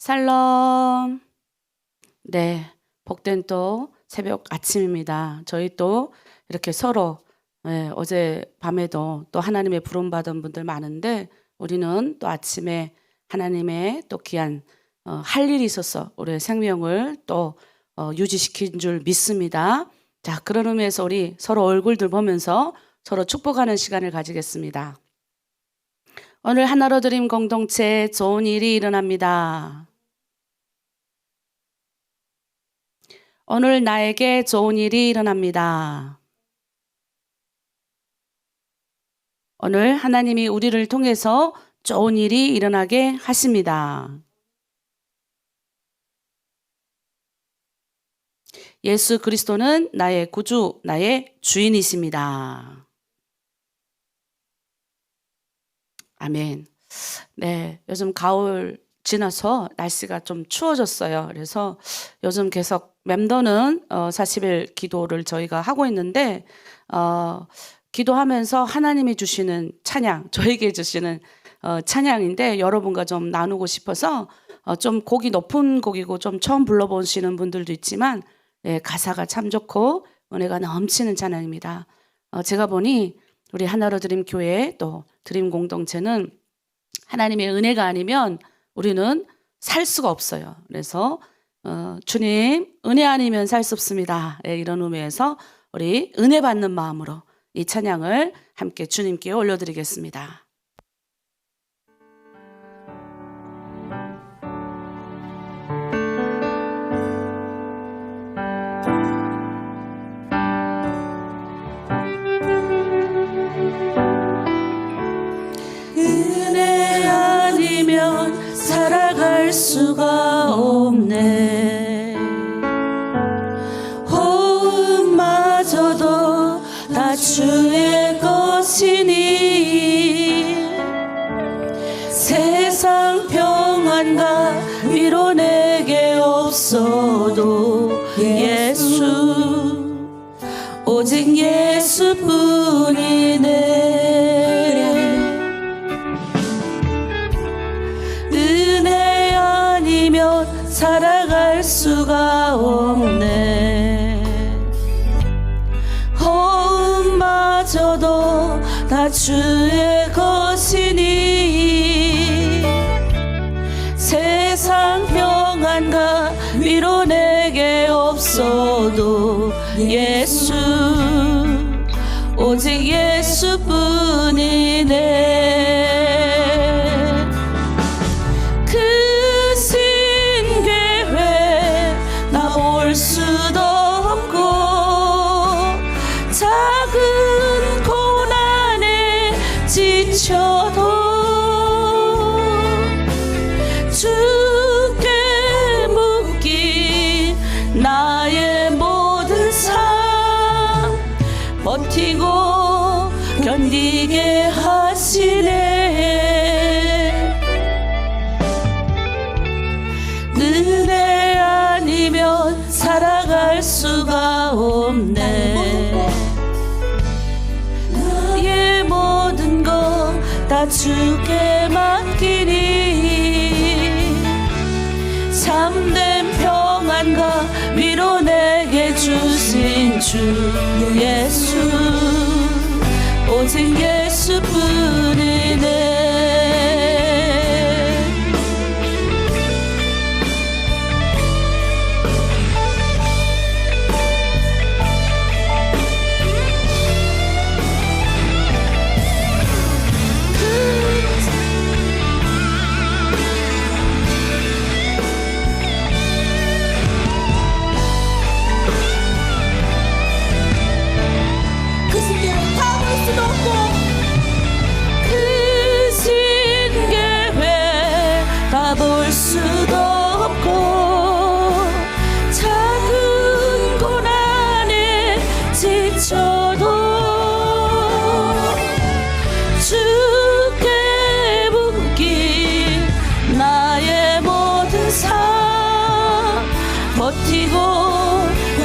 샬롬. 네, 복된 또 새벽 아침입니다. 저희 또 이렇게 서로 어제 밤에도 또 하나님의 부름받은 분들 많은데 우리는 또 아침에 하나님의 또 귀한 할 일이 있어서 우리의 생명을 또 유지시킨 줄 믿습니다. 자, 그런 의미에서 우리 서로 얼굴들 보면서 서로 축복하는 시간을 가지겠습니다. 오늘 하나로 드림 공동체에 좋은 일이 일어납니다. 오늘 나에게 좋은 일이 일어납니다. 오늘 하나님이 우리를 통해서 좋은 일이 일어나게 하십니다. 예수 그리스도는 나의 구주, 나의 주인이십니다. 아멘. 네, 요즘 가을 지나서 날씨가 좀 추워졌어요. 그래서 요즘 계속 맴도는 40일 기도를 저희가 하고 있는데 기도하면서 하나님이 주시는 찬양, 저에게 주시는 찬양인데 여러분과 좀 나누고 싶어서 좀 곡이 높은 곡이고 좀 처음 불러보시는 분들도 있지만 가사가 참 좋고 은혜가 넘치는 찬양입니다. 제가 보니 우리 하나로 드림 교회 또 드림 공동체는 하나님의 은혜가 아니면 우리는 살 수가 없어요. 그래서 주님 은혜 아니면 살 수 없습니다. 이런 의미에서 우리 은혜 받는 마음으로 이 찬양을 함께 주님께 올려드리겠습니다. 은혜 아니면 살아갈 수가 없네. 호흡마저도 다 주의 것이니 세상 평안과 위로 내게 없어도 예수 오직 예수뿐이네. 은혜 아니면 살아갈 수가 없네. 호흡마저도 다 주의 것이니 세상 평안과 위로 내게 없어도 예수 오직 예수뿐이네. 그 신계회 나 볼 수도 없고 작은 고난에 지쳐도 주께 묶인 나의 모든 삶 버티고 견디게 하시네. 은혜 아니면 살아갈 수가 없네. 나의 모든 것 다 주께 맡기니 참된 평안과 위로 내게 주신 주 예수 오직 예수뿐이네. 볼 수도 없고 작은 고난에 지쳐도 주께 묶인 나의 모든 삶 버티고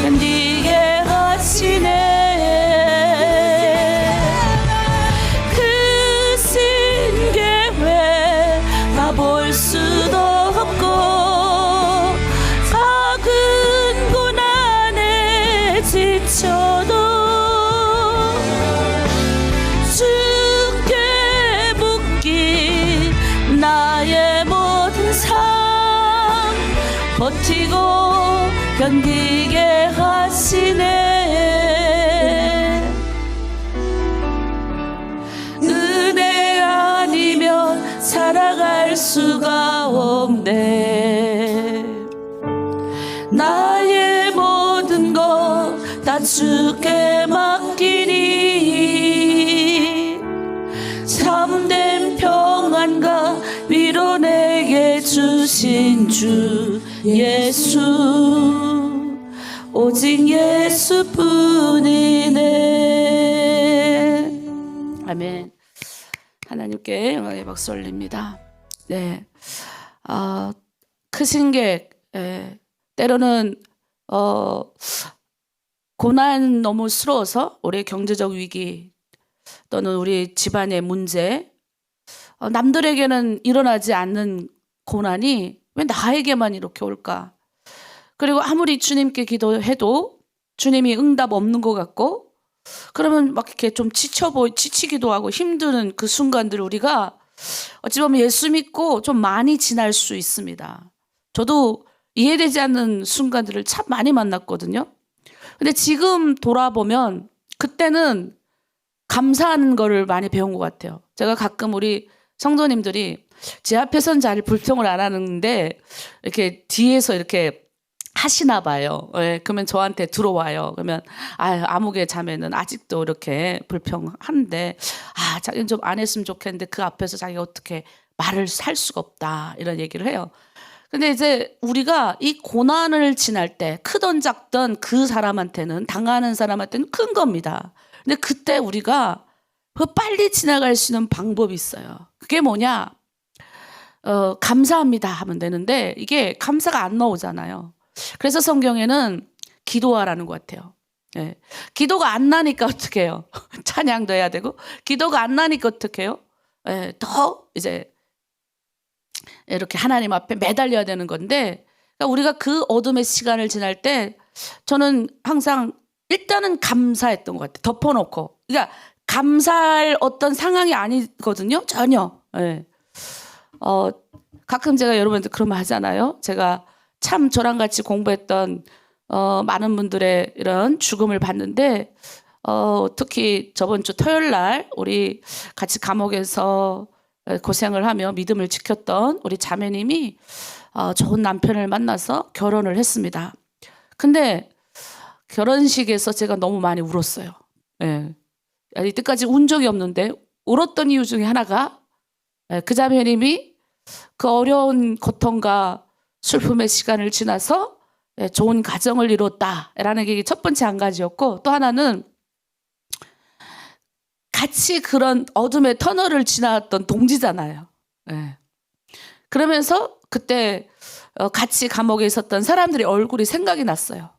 견디게 하시네. 그 신계회 다 볼 수도 없고 버티고 견디게 하시네. 은혜 아니면 살아갈 수가 없네. 나의 모든 것 다 주께 맡기니 참된 평안과 위로 내게 주신 주 예수, 오직 예수뿐이네. 아멘. 하나님께 영광의 박수 올립니다. 네, 크신 게 때로는 고난 너무 스러워서 우리의 경제적 위기 또는 우리 집안의 문제, 남들에게는 일어나지 않는 고난이 왜 나에게만 이렇게 올까? 그리고 아무리 주님께 기도해도 주님이 응답 없는 것 같고, 그러면 막 이렇게 좀 지치기도 하고 힘드는 그 순간들 우리가 어찌 보면 예수 믿고 좀 많이 지날 수 있습니다. 저도 이해되지 않는 순간들을 참 많이 만났거든요. 근데 지금 돌아보면 그때는 감사하는 거를 많이 배운 것 같아요. 제가 가끔 우리 성도님들이 제 앞에선 잘 불평을 안 하는데 이렇게 뒤에서 이렇게 하시나 봐요. 네, 그러면 저한테 들어와요. 그러면 아무개 자매는 아직도 이렇게 불평하는데 자기는 좀 안 했으면 좋겠는데 그 앞에서 자기가 어떻게 말을 할 수가 없다, 이런 얘기를 해요. 근데 이제 우리가 이 고난을 지날 때 크던 작던 그 사람한테는, 당하는 사람한테는 큰 겁니다. 근데 그때 우리가 빨리 지나갈 수 있는 방법이 있어요. 그게 뭐냐? 감사합니다 하면 되는데 이게 감사가 안 나오잖아요. 그래서 성경에는 기도하라는 것 같아요. 네. 기도가 안 나니까 어떻게 해요? 찬양도 해야 되고, 기도가 안 나니까 어떻게 해요? 네, 더 이제 이렇게 하나님 앞에 매달려야 되는 건데, 그러니까 우리가 그 어둠의 시간을 지날 때 저는 항상 일단은 감사했던 것 같아요. 덮어놓고. 그러니까 감사할 어떤 상황이 아니거든요. 전혀. 네. 가끔 제가 여러분한테 그런 말 하잖아요. 제가 참 저랑 같이 공부했던 많은 분들의 이런 죽음을 봤는데, 특히 저번 주 토요일 날 우리 같이 감옥에서 고생을 하며 믿음을 지켰던 우리 자매님이 좋은 남편을 만나서 결혼을 했습니다. 근데 결혼식에서 제가 너무 많이 울었어요. 예. 이때까지 운 적이 없는데 울었던 이유 중에 하나가, 그 자매님이 그 어려운 고통과 슬픔의 시간을 지나서 좋은 가정을 이뤘다라는 게 첫 번째 한 가지였고, 또 하나는 같이 그런 어둠의 터널을 지나왔던 동지잖아요. 네. 그러면서 그때 같이 감옥에 있었던 사람들의 얼굴이 생각이 났어요.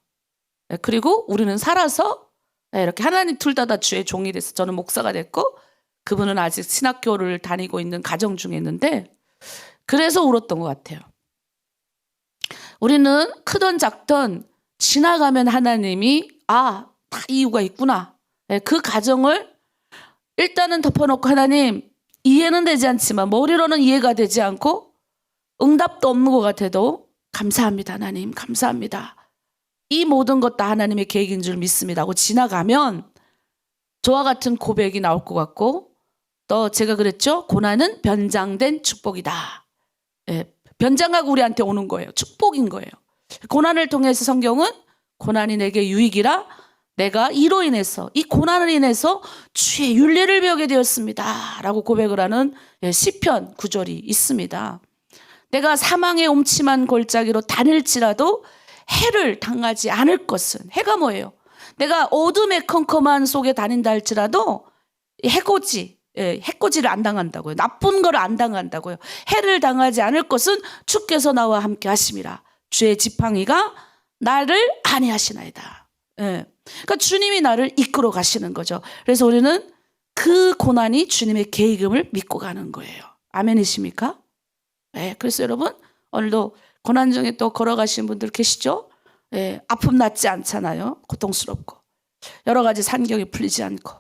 네. 그리고 우리는 살아서 이렇게 하나님 둘 다 주의 종이 됐어. 저는 목사가 됐고 그분은 아직 신학교를 다니고 있는 가정 중에 있는데, 그래서 울었던 것 같아요. 우리는 크던 작던 지나가면 하나님이 다 이유가 있구나. 네. 그 가정을 일단은 덮어놓고, 하나님 이해는 되지 않지만, 머리로는 이해가 되지 않고 응답도 없는 것 같아도 감사합니다. 하나님 감사합니다. 이 모든 것 다 하나님의 계획인 줄 믿습니다 하고 지나가면 저와 같은 고백이 나올 것 같고, 또 제가 그랬죠. 고난은 변장된 축복이다. 예, 변장하고 우리한테 오는 거예요. 축복인 거예요. 고난을 통해서 성경은 고난이 내게 유익이라 내가 이로 인해서, 이 고난을 인해서 주의 윤례를 배우게 되었습니다 라고 고백을 하는 시편 구절이 있습니다. 내가 사망의 음침한 골짜기로 다닐지라도 해를 당하지 않을 것은, 해가 뭐예요? 내가 어둠의 컴컴한 속에 다닌다 할지라도 해코지를 안 당한다고요. 나쁜 거를 안 당한다고요. 해를 당하지 않을 것은 주께서 나와 함께 하심이라. 주의 지팡이가 나를 안위하시나이다. 그러니까 주님이 나를 이끌어 가시는 거죠. 그래서 우리는 그 고난이 주님의 계획임을 믿고 가는 거예요. 아멘이십니까? 네, 그래서 여러분 오늘도 고난 중에 또 걸어가신 분들 계시죠? 네, 아픔 낫지 않잖아요. 고통스럽고 여러 가지 산경이 풀리지 않고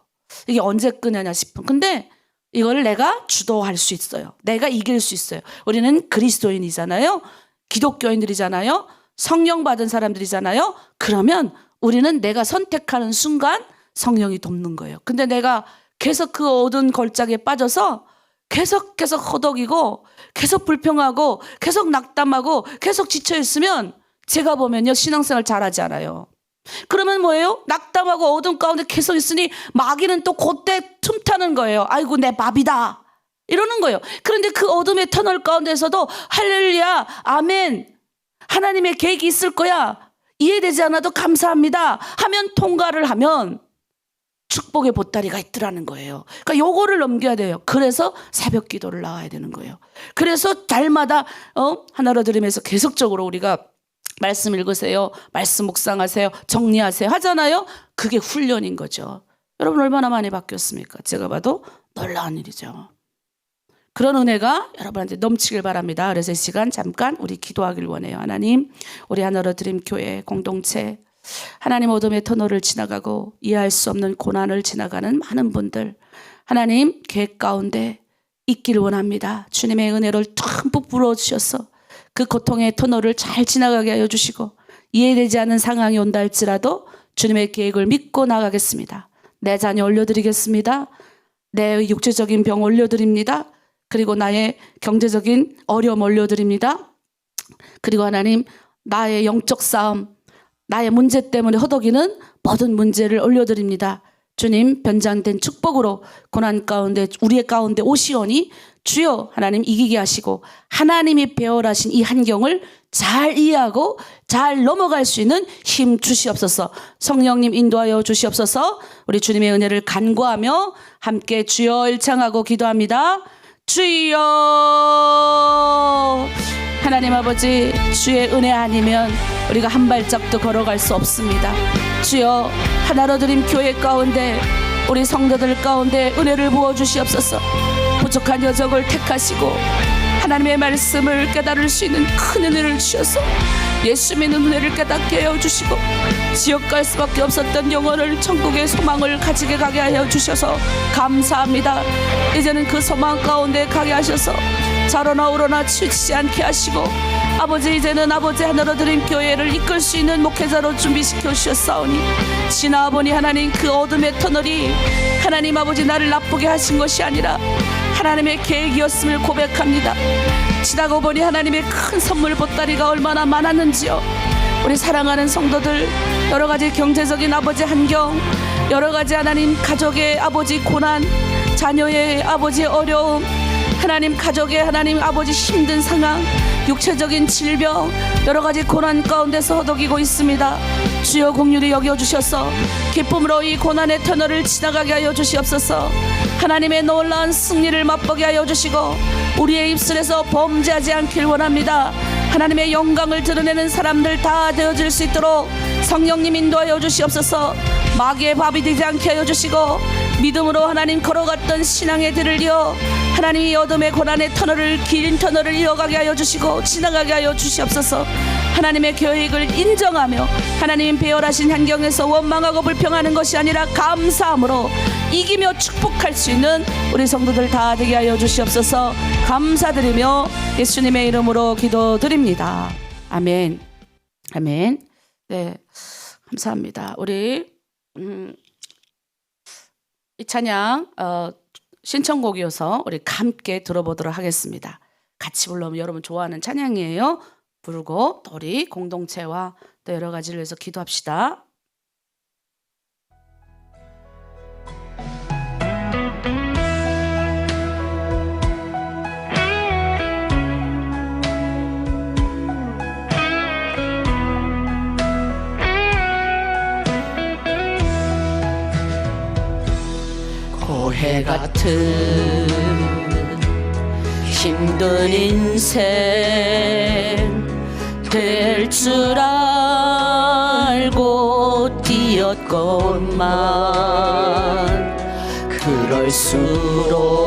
이게 언제 끝나냐 싶은. 근데 이걸 내가 주도할 수 있어요. 내가 이길 수 있어요. 우리는 그리스도인이잖아요. 기독교인들이잖아요. 성령 받은 사람들이잖아요. 그러면 우리는 내가 선택하는 순간 성령이 돕는 거예요. 근데 내가 계속 그 어두운 걸작에 빠져서 계속 허덕이고 계속 불평하고 계속 낙담하고 계속 지쳐있으면 제가 보면요, 신앙생활 잘하지 않아요. 그러면 뭐예요? 낙담하고 어둠 가운데 계속 있으니 마귀는 또 그때 틈타는 거예요. 아이고 내 밥이다 이러는 거예요. 그런데 그 어둠의 터널 가운데서도 할렐루야 아멘 하나님의 계획이 있을 거야, 이해되지 않아도 감사합니다 하면, 통과를 하면 축복의 보따리가 있더라는 거예요. 그러니까 요거를 넘겨야 돼요. 그래서 새벽 기도를 나와야 되는 거예요. 그래서 달마다 하나로 드리면서 계속적으로 우리가 말씀 읽으세요, 말씀 묵상하세요, 정리하세요 하잖아요. 그게 훈련인 거죠. 여러분 얼마나 많이 바뀌었습니까? 제가 봐도 놀라운 일이죠. 그런 은혜가 여러분한테 넘치길 바랍니다. 그래서 이 시간 잠깐 우리 기도하길 원해요. 하나님, 우리 하나로 드림 교회 공동체, 하나님 어둠의 터널을 지나가고 이해할 수 없는 고난을 지나가는 많은 분들, 하나님 계획 가운데 있기를 원합니다. 주님의 은혜를 듬뿍 부어주셔서 그 고통의 터널을 잘 지나가게 하여 주시고, 이해되지 않는 상황이 온다 할지라도 주님의 계획을 믿고 나가겠습니다. 내 자녀 올려드리겠습니다. 내 육체적인 병 올려드립니다. 그리고 나의 경제적인 어려움 올려드립니다. 그리고 하나님 나의 영적 싸움, 나의 문제 때문에 허덕이는 모든 문제를 올려드립니다. 주님 변장된 축복으로 고난 가운데 우리의 가운데 오시오니 주여 하나님 이기게 하시고, 하나님이 배열하신 이 환경을 잘 이해하고 잘 넘어갈 수 있는 힘 주시옵소서. 성령님 인도하여 주시옵소서. 우리 주님의 은혜를 간구하며 함께 주여 일창하고 기도합니다. 주여. 하나님 아버지, 주의 은혜 아니면 우리가 한 발짝도 걸어갈 수 없습니다. 주여 하나로 드림 교회 가운데 우리 성도들 가운데 은혜를 부어주시옵소서. 부족한 여정을 택하시고 하나님의 말씀을 깨달을 수 있는 큰 은혜를 주셔서 예수 믿는 은혜를 깨닫게 하여 주시고, 지옥 갈 수밖에 없었던 영혼을 천국의 소망을 가지게 가게 하여 주셔서 감사합니다. 이제는 그 소망 가운데 가게 하셔서 자로나 우로나 치우치지 않게 하시고, 아버지 이제는 아버지 하나로 드린 교회를 이끌 수 있는 목회자로 준비시켜 주셨사오니, 지나보니 하나님 그 어둠의 터널이 하나님 아버지 나를 나쁘게 하신 것이 아니라 하나님의 계획이었음을 고백합니다. 지나고 보니 하나님의 큰 선물 보따리가 얼마나 많았는지요. 우리 사랑하는 성도들, 여러가지 경제적인 아버지 환경, 여러가지 하나님 가족의 아버지 고난, 자녀의 아버지 어려움, 하나님 가족의 하나님 아버지 힘든 상황, 육체적인 질병, 여러가지 고난 가운데서 허덕이고 있습니다. 주여 긍휼히 여겨주셔서 기쁨으로 이 고난의 터널을 지나가게 하여 주시옵소서. 하나님의 놀라운 승리를 맛보게 하여 주시고, 우리의 입술에서 범죄하지 않길 원합니다. 하나님의 영광을 드러내는 사람들 다 되어질 수 있도록 성령님 인도하여 주시옵소서. 마귀의 밥이 되지 않게 하여 주시고, 믿음으로 하나님 걸어갔던 신앙의 길을 이어 하나님 이 어둠의 고난의 터널을, 긴 터널을 이어가게 하여 주시고 지나가게 하여 주시옵소서. 하나님의 계획을 인정하며 하나님 배열하신 환경에서 원망하고 불평하는 것이 아니라 감사함으로 이기며 축복할 수 있는 우리 성도들 다 되게 하여 주시옵소서. 감사드리며 예수님의 이름으로 기도드립니다. 아멘. 아멘. 네, 감사합니다. 우리 이 찬양 신청곡이어서 우리 함께 들어보도록 하겠습니다. 같이 불러면 여러분 좋아하는 찬양이에요. 부르고 또 우리 공동체와 또 여러 가지를 위해서 기도합시다. 고해 같은 힘든 인생 될 줄 알고 뛰었건만 그럴수록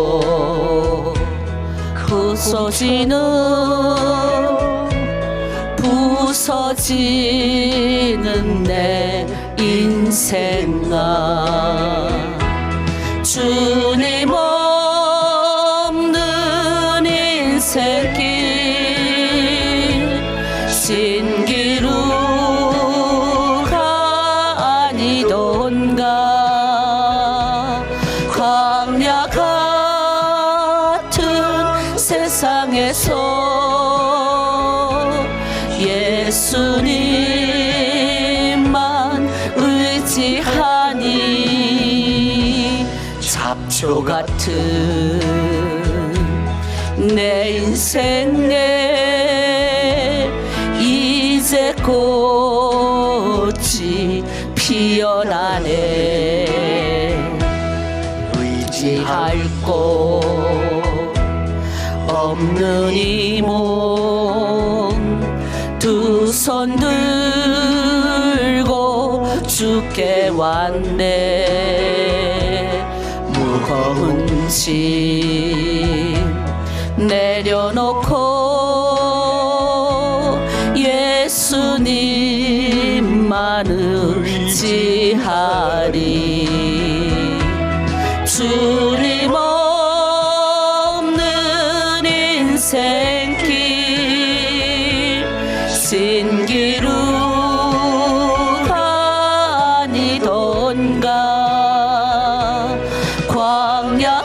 부서지는 내 인생아 주님 없는 인생길 신기루 예수님만 의지하니 잡초 같은 내 인생에 이제 꽃이 피어나네. 의지할 곳 없는 이 몸 두 손 들고 주께 왔네. 무거운 짐 내려놓고 예수님만 의지하리. 주님 없는 인생길 신기루 다니던가. 광야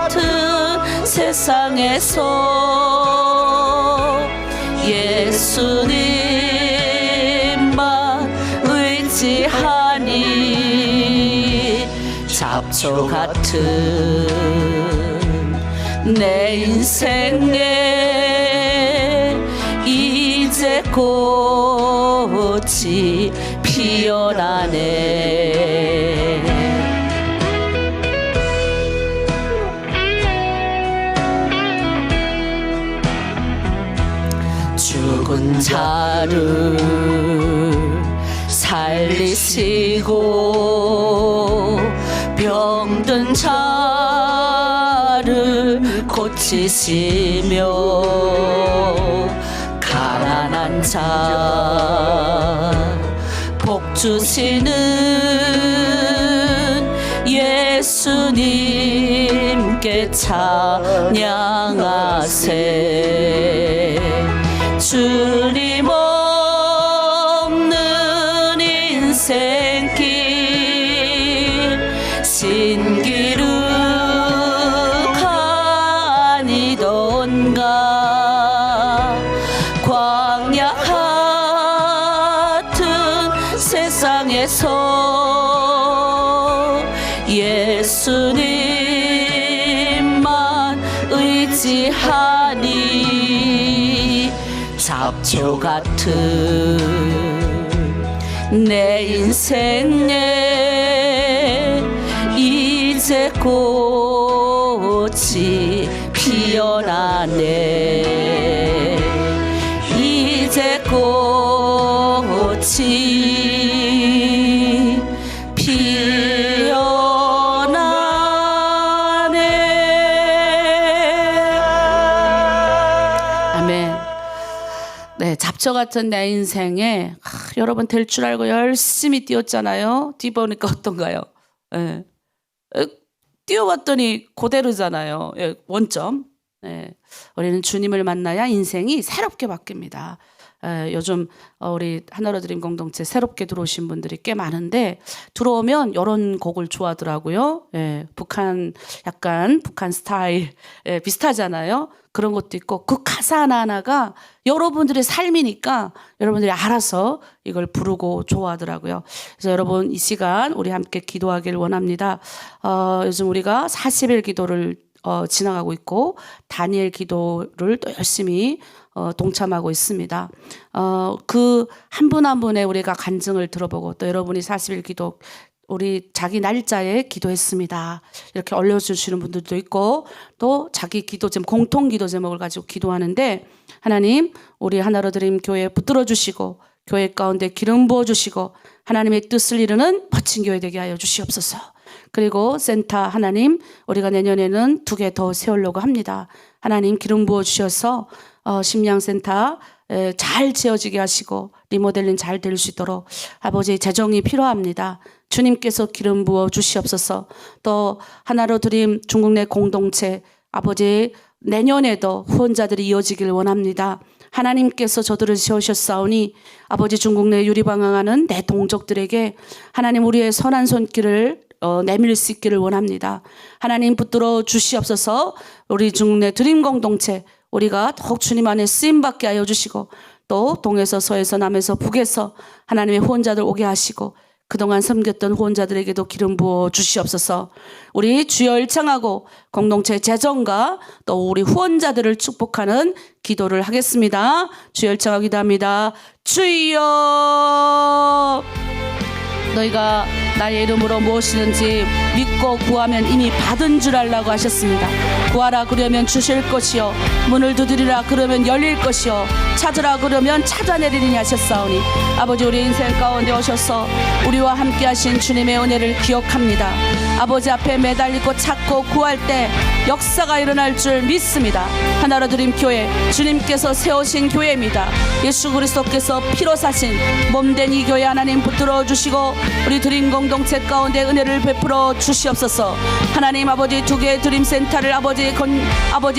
같은 세상에서 예수님만 의지하니 잡초 같은 내 인생에 이제 꽃이 피어나네. 죽은 자를 살리시고 병든 자를 고치시며 가난한 자 복 주시는 예수님께 찬양하세. 주님 없는 인생길 신기루 가니던가. 광야 같은 세상에서 예수님만 의지하니 잡초 같은 내 인생에 이제 꽃이 피어나네. 이제 꽃이 피어나네. 아멘. 네, 잡초 같은 내 인생에 여러분 될 줄 알고 열심히 뛰었잖아요. 뒤보니까 어떤가요? 네. 뛰어왔더니 그대로잖아요. 예, 원점. 네. 우리는 주님을 만나야 인생이 새롭게 바뀝니다. 요즘 우리 하나로 드림 공동체 새롭게 들어오신 분들이 꽤 많은데 들어오면 이런 곡을 좋아하더라고요. 예, 약간 북한 스타일 비슷하잖아요. 그런 것도 있고 그 가사 하나하나가 여러분들의 삶이니까 여러분들이 알아서 이걸 부르고 좋아하더라고요. 그래서 여러분 이 시간 우리 함께 기도하길 원합니다. 요즘 우리가 40일 기도를 지나가고 있고 다니엘 기도를 또 열심히 동참하고 있습니다. 그 한 분 한 분의 우리가 간증을 들어보고 또 여러분이 40일 기도 우리 자기 날짜에 기도했습니다. 이렇게 올려주시는 분들도 있고 또 자기 기도 제목, 공통 기도 제목을 가지고 기도하는데 하나님 우리 하나로 드림 교회 붙들어 주시고 교회 가운데 기름 부어 주시고 하나님의 뜻을 이루는 멋진 교회 되게 하여 주시옵소서. 그리고 센터 하나님 우리가 내년에는 2개 더 세우려고 합니다. 하나님 기름 부어 주셔서 심양센터 잘 지어지게 하시고 리모델링 잘 될 수 있도록 아버지 재정이 필요합니다. 주님께서 기름 부어 주시옵소서. 또 하나로 드림 중국 내 공동체 아버지 내년에도 후원자들이 이어지길 원합니다. 하나님께서 저들을 세우셨사오니 아버지 중국 내 유리방황하는 내 동족들에게 하나님 우리의 선한 손길을 내밀 수 있기를 원합니다. 하나님 붙들어 주시옵소서. 우리 중국 내 드림 공동체 우리가 더욱 주님 안에 쓰임받게 하여 주시고 또 동에서 서에서 남에서 북에서 하나님의 후원자들 오게 하시고 그동안 섬겼던 후원자들에게도 기름 부어 주시옵소서. 우리 주여 일창하고 공동체 재정과 또 우리 후원자들을 축복하는 기도를 하겠습니다. 주여 일창하고 기도합니다. 주여, 너희가 나의 이름으로 무엇이든지 믿고 구하면 이미 받은 줄 알라고 하셨습니다. 구하라 그러면 주실 것이요, 문을 두드리라 그러면 열릴 것이요, 찾으라 그러면 찾아내리니 하셨사오니 아버지, 우리 인생 가운데 오셔서 우리와 함께 하신 주님의 은혜를 기억합니다. 아버지 앞에 매달리고 찾고 구할 때 역사가 일어날 줄 믿습니다. 하나로 드림 교회, 주님께서 세우신 교회입니다. 예수 그리스도께서 피로 사신 몸된 이 교회 하나님 붙들어 주시고 우리 드림 공동체 가운데 은혜를 베풀어 주시옵소서. 하나님 아버지, 두 개의 드림 센터를 아버지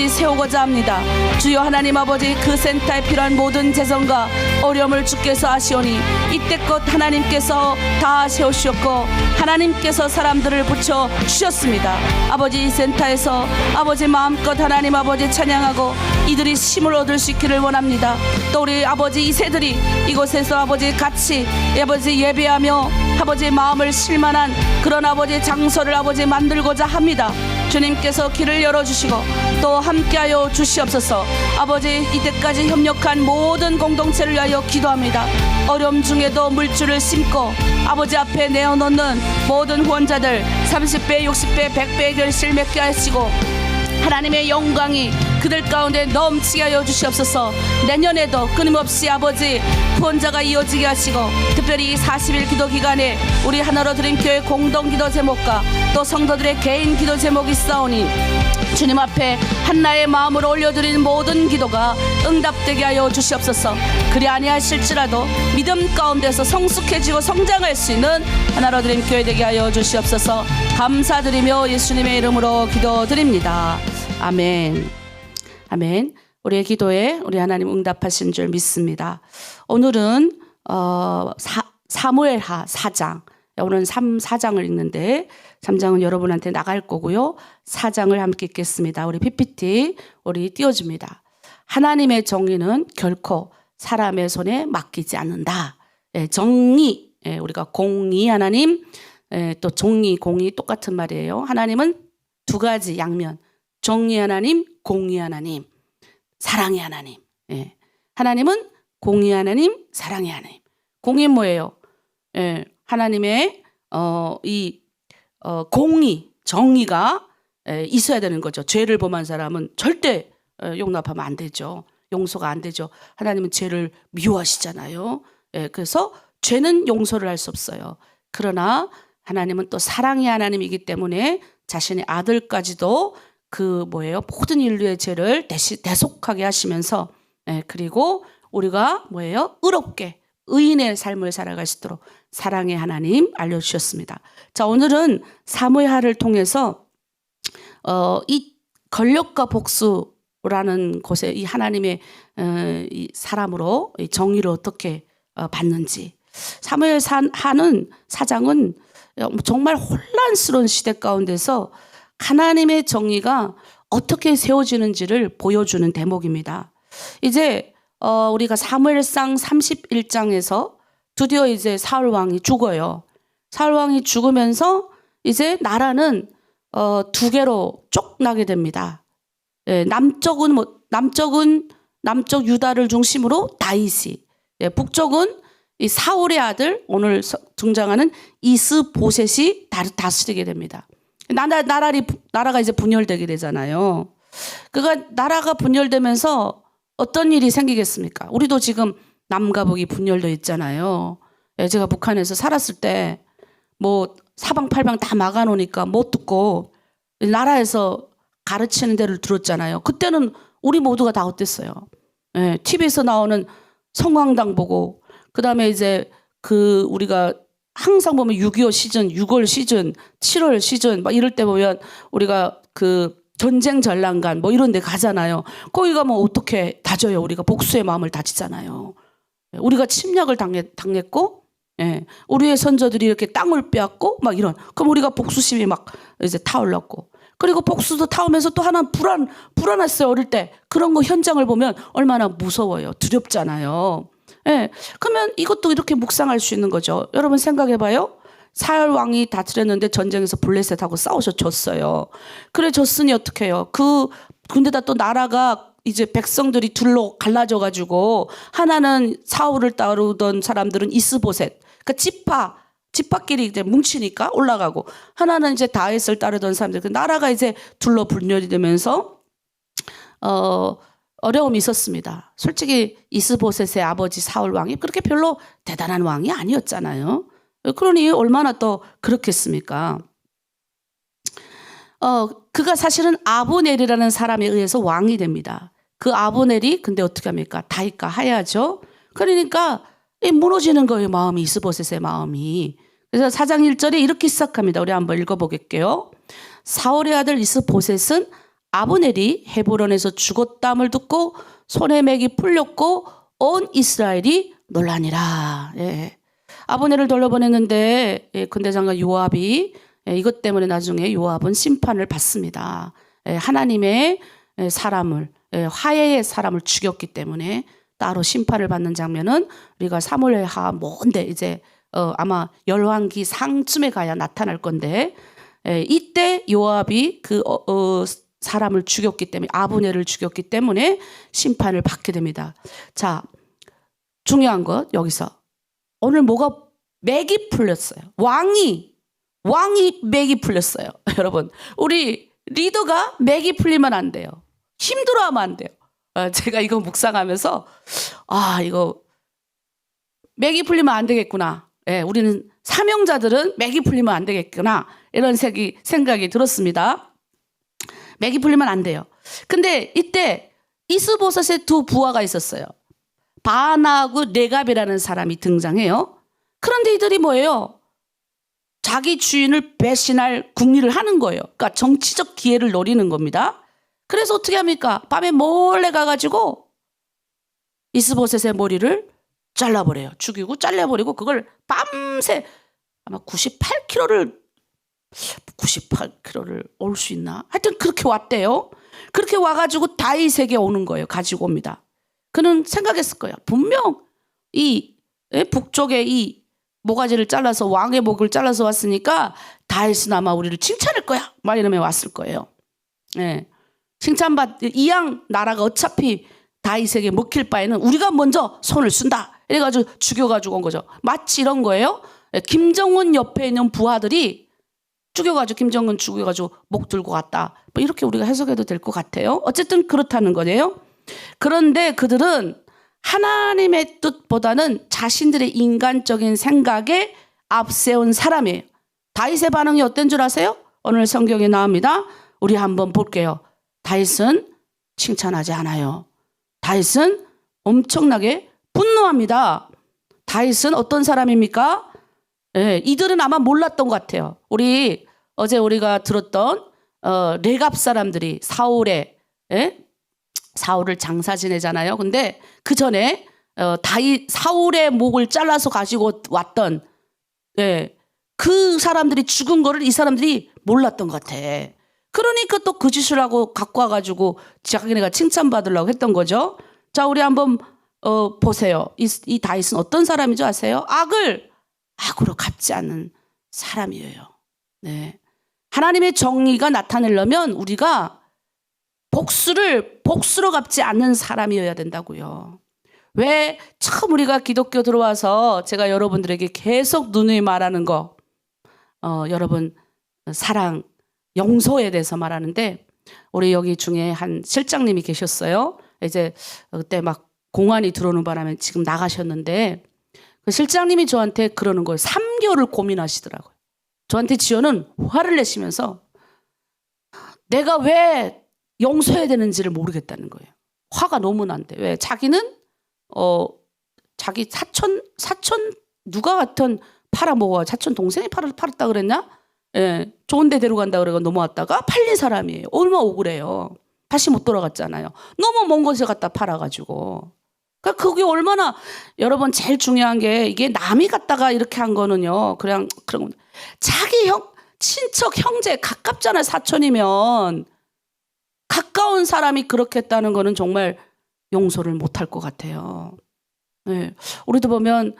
세우고자 합니다. 주여 하나님 아버지, 그 센터에 필요한 모든 재정과 어려움을 주께서 아시오니 이때껏 하나님께서 다 세우셨고 하나님께서 사람들을 붙여 주셨습니다. 아버지, 이 센터에서 아버지 마음껏 하나님 아버지 찬양하고 이들이 힘을 얻을 수 있기를 원합니다. 또 우리 아버지 이세들이 이곳에서 아버지 같이 아버지 예배하며 아버지 마음을 실만한 그런 아버지 장소를 아버지 만들고자 합니다. 주님께서 길을 열어주시고 또 함께하여 주시옵소서. 아버지, 이때까지 협력한 모든 공동체를 위하여 기도합니다. 어려움 중에도 물줄을 심고 아버지 앞에 내어놓는 모든 후원자들 30배, 60배, 100배의 결실 맺게 하시고 하나님의 영광이 그들 가운데 넘치게 하여 주시옵소서. 내년에도 끊임없이 아버지 후원자가 이어지게 하시고 특별히 40일 기도 기간에 우리 하나로 드림 교회 공동 기도 제목과 또 성도들의 개인 기도 제목이 있사오니 주님 앞에 한나의 마음으로 올려드리는 모든 기도가 응답되게 하여 주시옵소서. 그리 아니하실지라도 믿음 가운데서 성숙해지고 성장할 수 있는 하나로 드림 교회 되게 하여 주시옵소서. 감사드리며 예수님의 이름으로 기도드립니다. 아멘. 아멘. 우리의 기도에 우리 하나님 응답하신 줄 믿습니다. 오늘은 사무엘하 4장, 오늘은 4장을 읽는데 3장은 여러분한테 나갈 거고요. 4장을 함께 읽겠습니다. 우리 PPT 우리 띄워줍니다. 하나님의 정의는 결코 사람의 손에 맡기지 않는다. 정의, 우리가 공의 하나님, 또 정의, 공의 똑같은 말이에요. 하나님은 두 가지 양면, 정의 하나님, 공의 하나님, 사랑의 하나님. 하나님은 공의 하나님, 사랑의 하나님. 공의 뭐예요? 하나님의 공의, 정의가 있어야 되는 거죠. 죄를 범한 사람은 절대 용납하면 안 되죠. 용서가 안 되죠. 하나님은 죄를 미워하시잖아요. 그래서 죄는 용서를 할 수 없어요. 그러나 하나님은 또 사랑의 하나님이기 때문에 자신의 아들까지도 모든 인류의 죄를 대속하게 하시면서 그리고 우리가 의롭게 의인의 삶을 살아갈 수 있도록 사랑의 하나님 알려주셨습니다. 자, 오늘은 사무엘하를 통해서 이 권력과 복수라는 곳에 이 하나님의 이 사람으로 이 정의를 어떻게 받는지, 사무엘하는 사장은 정말 혼란스러운 시대 가운데서 하나님의 정의가 어떻게 세워지는지를 보여주는 대목입니다. 이제 우리가 사무엘상 31장에서 드디어 이제 사울 왕이 죽어요. 사울 왕이 죽으면서 이제 나라는 두 개로 쫓나게 됩니다. 남쪽 유다를 중심으로 다윗이, 북쪽은 이 사울의 아들 오늘 등장하는 이스보셋이 다스리게 됩니다. 나라가 이제 분열되게 되잖아요. 그러니까 나라가 분열되면서 어떤 일이 생기겠습니까? 우리도 지금 남과 북이 분열되어 있잖아요. 제가 북한에서 살았을 때 사방팔방 다 막아놓으니까 못 듣고 나라에서 가르치는 대로 들었잖아요. 그때는 우리 모두가 다 어땠어요? TV에서 나오는 성황당 보고, 그 다음에 이제 우리가 항상 보면 6.25 시즌, 6월 시즌, 7월 시즌 이럴 때 보면 우리가 전쟁 전랑간 이런 데 가잖아요. 거기 가면 어떻게 다져요? 우리가 복수의 마음을 다지잖아요. 우리가 침략을 당했고, 우리의 선조들이 이렇게 땅을 빼앗고 이런. 그럼 우리가 복수심이 이제 타올랐고. 그리고 복수도 타오면서 또 하나 불안했어요. 어릴 때. 그런 거 현장을 보면 얼마나 무서워요. 두렵잖아요. 예. 그러면 이것도 이렇게 묵상할 수 있는 거죠. 여러분 생각해봐요. 사울 왕이 다스렸는데 전쟁에서 블레셋하고 싸워서 졌어요. 그래 졌으니 어떻게 해요? 근데다 또 나라가 이제 백성들이 둘로 갈라져가지고 하나는 사울을 따르던 사람들은 이스보셋, 그러니까 지파끼리 이제 뭉치니까 올라가고, 하나는 이제 다윗을 따르던 사람들, 그 나라가 이제 둘로 분열이 되면서 어려움이 있었습니다. 솔직히 이스보셋의 아버지 사울 왕이 그렇게 별로 대단한 왕이 아니었잖아요. 그러니 얼마나 또 그렇겠습니까? 그가 사실은 아브넬이라는 사람에 의해서 왕이 됩니다. 그 아브넬이 근데 어떻게 합니까? 다윗과 하야죠. 그러니까 무너지는 거예요. 마음이, 이스보셋의 마음이. 그래서 4장 1절에 이렇게 시작합니다. 우리 한번 읽어보겠게요. 사울의 아들 이스보셋은 아브넬이 헤브론에서 죽었담을 듣고 손에 맥이 풀렸고 온 이스라엘이 놀라니라. 예. 아브넬을 돌려보냈는데 군대장관 요압이 이것 때문에 나중에 요압은 심판을 받습니다. 하나님의 사람을, 화해의 사람을 죽였기 때문에 따로 심판을 받는 장면은 우리가 사무엘하 뭔데 이제 아마 열왕기 상쯤에 가야 나타날 건데, 이때 요압이 그 사람을 죽였기 때문에, 아브넬을 죽였기 때문에 심판을 받게 됩니다. 자, 중요한 것 여기서 오늘 뭐가 맥이 풀렸어요. 왕이 맥이 풀렸어요. 여러분, 우리 리더가 맥이 풀리면 안 돼요. 힘들어하면 안 돼요. 제가 이거 묵상하면서 이거 맥이 풀리면 안 되겠구나. 우리는 사명자들은 맥이 풀리면 안 되겠구나. 이런 생각이 들었습니다. 맥이 풀리면 안 돼요. 근데 이때 이스보셋의 두 부하가 있었어요. 바나하고 레갑이라는 사람이 등장해요. 그런데 이들이 뭐예요? 자기 주인을 배신할 궁리를 하는 거예요. 그러니까 정치적 기회를 노리는 겁니다. 그래서 어떻게 합니까? 밤에 몰래 가가지고 이스보셋의 머리를 잘라버려요. 죽이고 잘라버리고 그걸 밤새 아마 98km를 올 수 있나? 하여튼 그렇게 왔대요. 그렇게 와가지고 다윗에게 오는 거예요. 가지고 옵니다. 그는 생각했을 거예요. 분명 이 북쪽에 이 모가지를 잘라서 왕의 목을 잘라서 왔으니까 다윗은 아마 우리를 칭찬할 거야. 막 이러면 왔을 거예요. 칭찬받 이양 나라가 어차피 다윗에게 먹힐 바에는 우리가 먼저 손을 쓴다. 이래가지고 죽여가지고 온 거죠. 마치 이런 거예요. 김정은 옆에 있는 부하들이 김정은 죽여가지고 목 들고 갔다. 뭐 이렇게 우리가 해석해도 될 것 같아요. 어쨌든 그렇다는 거예요. 그런데 그들은 하나님의 뜻보다는 자신들의 인간적인 생각에 앞세운 사람이에요. 다윗의 반응이 어떤 줄 아세요? 오늘 성경에 나옵니다. 우리 한번 볼게요. 다윗은 칭찬하지 않아요. 다윗은 엄청나게 분노합니다. 다윗은 어떤 사람입니까? 이들은 아마 몰랐던 것 같아요. 어제 우리가 들었던 레갑 사람들이 사울을 장사 지내잖아요. 근데 그 전에 사울의 목을 잘라서 가지고 왔던 그 사람들이 죽은 거를 이 사람들이 몰랐던 것 같아. 그러니까 또 그 짓을 하고 갖고 와가지고 자기네가 칭찬받으려고 했던 거죠. 자, 우리 한번 보세요. 이 다윗은 어떤 사람인지 아세요? 악으로 갚지 않는 사람이에요. 네. 하나님의 정의가 나타내려면 우리가 복수로 갚지 않는 사람이어야 된다고요. 왜 처음 우리가 기독교 들어와서 제가 여러분들에게 계속 누누이 말하는 거, 여러분 사랑, 용서에 대해서 말하는데, 우리 여기 중에 한 실장님이 계셨어요. 이제 그때 막 공안이 들어오는 바람에 지금 나가셨는데, 그 실장님이 저한테 그러는 거예요. 3개월을 고민하시더라고요. 저한테 지어는 화를 내시면서 내가 왜 용서해야 되는지를 모르겠다는 거예요. 화가 너무 난대. 왜? 자기는 자기 사촌 누가 같은 팔아먹어. 사촌 동생이 팔았다 그랬나? 좋은 데 데려간다 그러고 넘어왔다가 팔린 사람이에요. 얼마나 억울해요. 다시 못 돌아갔잖아요. 너무 먼 곳에 갖다 팔아가지고. 그러니까 그게 얼마나, 여러분 제일 중요한 게 이게 남이 갖다가 이렇게 한 거는요. 그냥 그런 겁니다. 친척, 형제 가깝잖아요. 사촌이면. 가까운 사람이 그렇게 했다는 거는 정말 용서를 못할 것 같아요. 네. 우리도 보면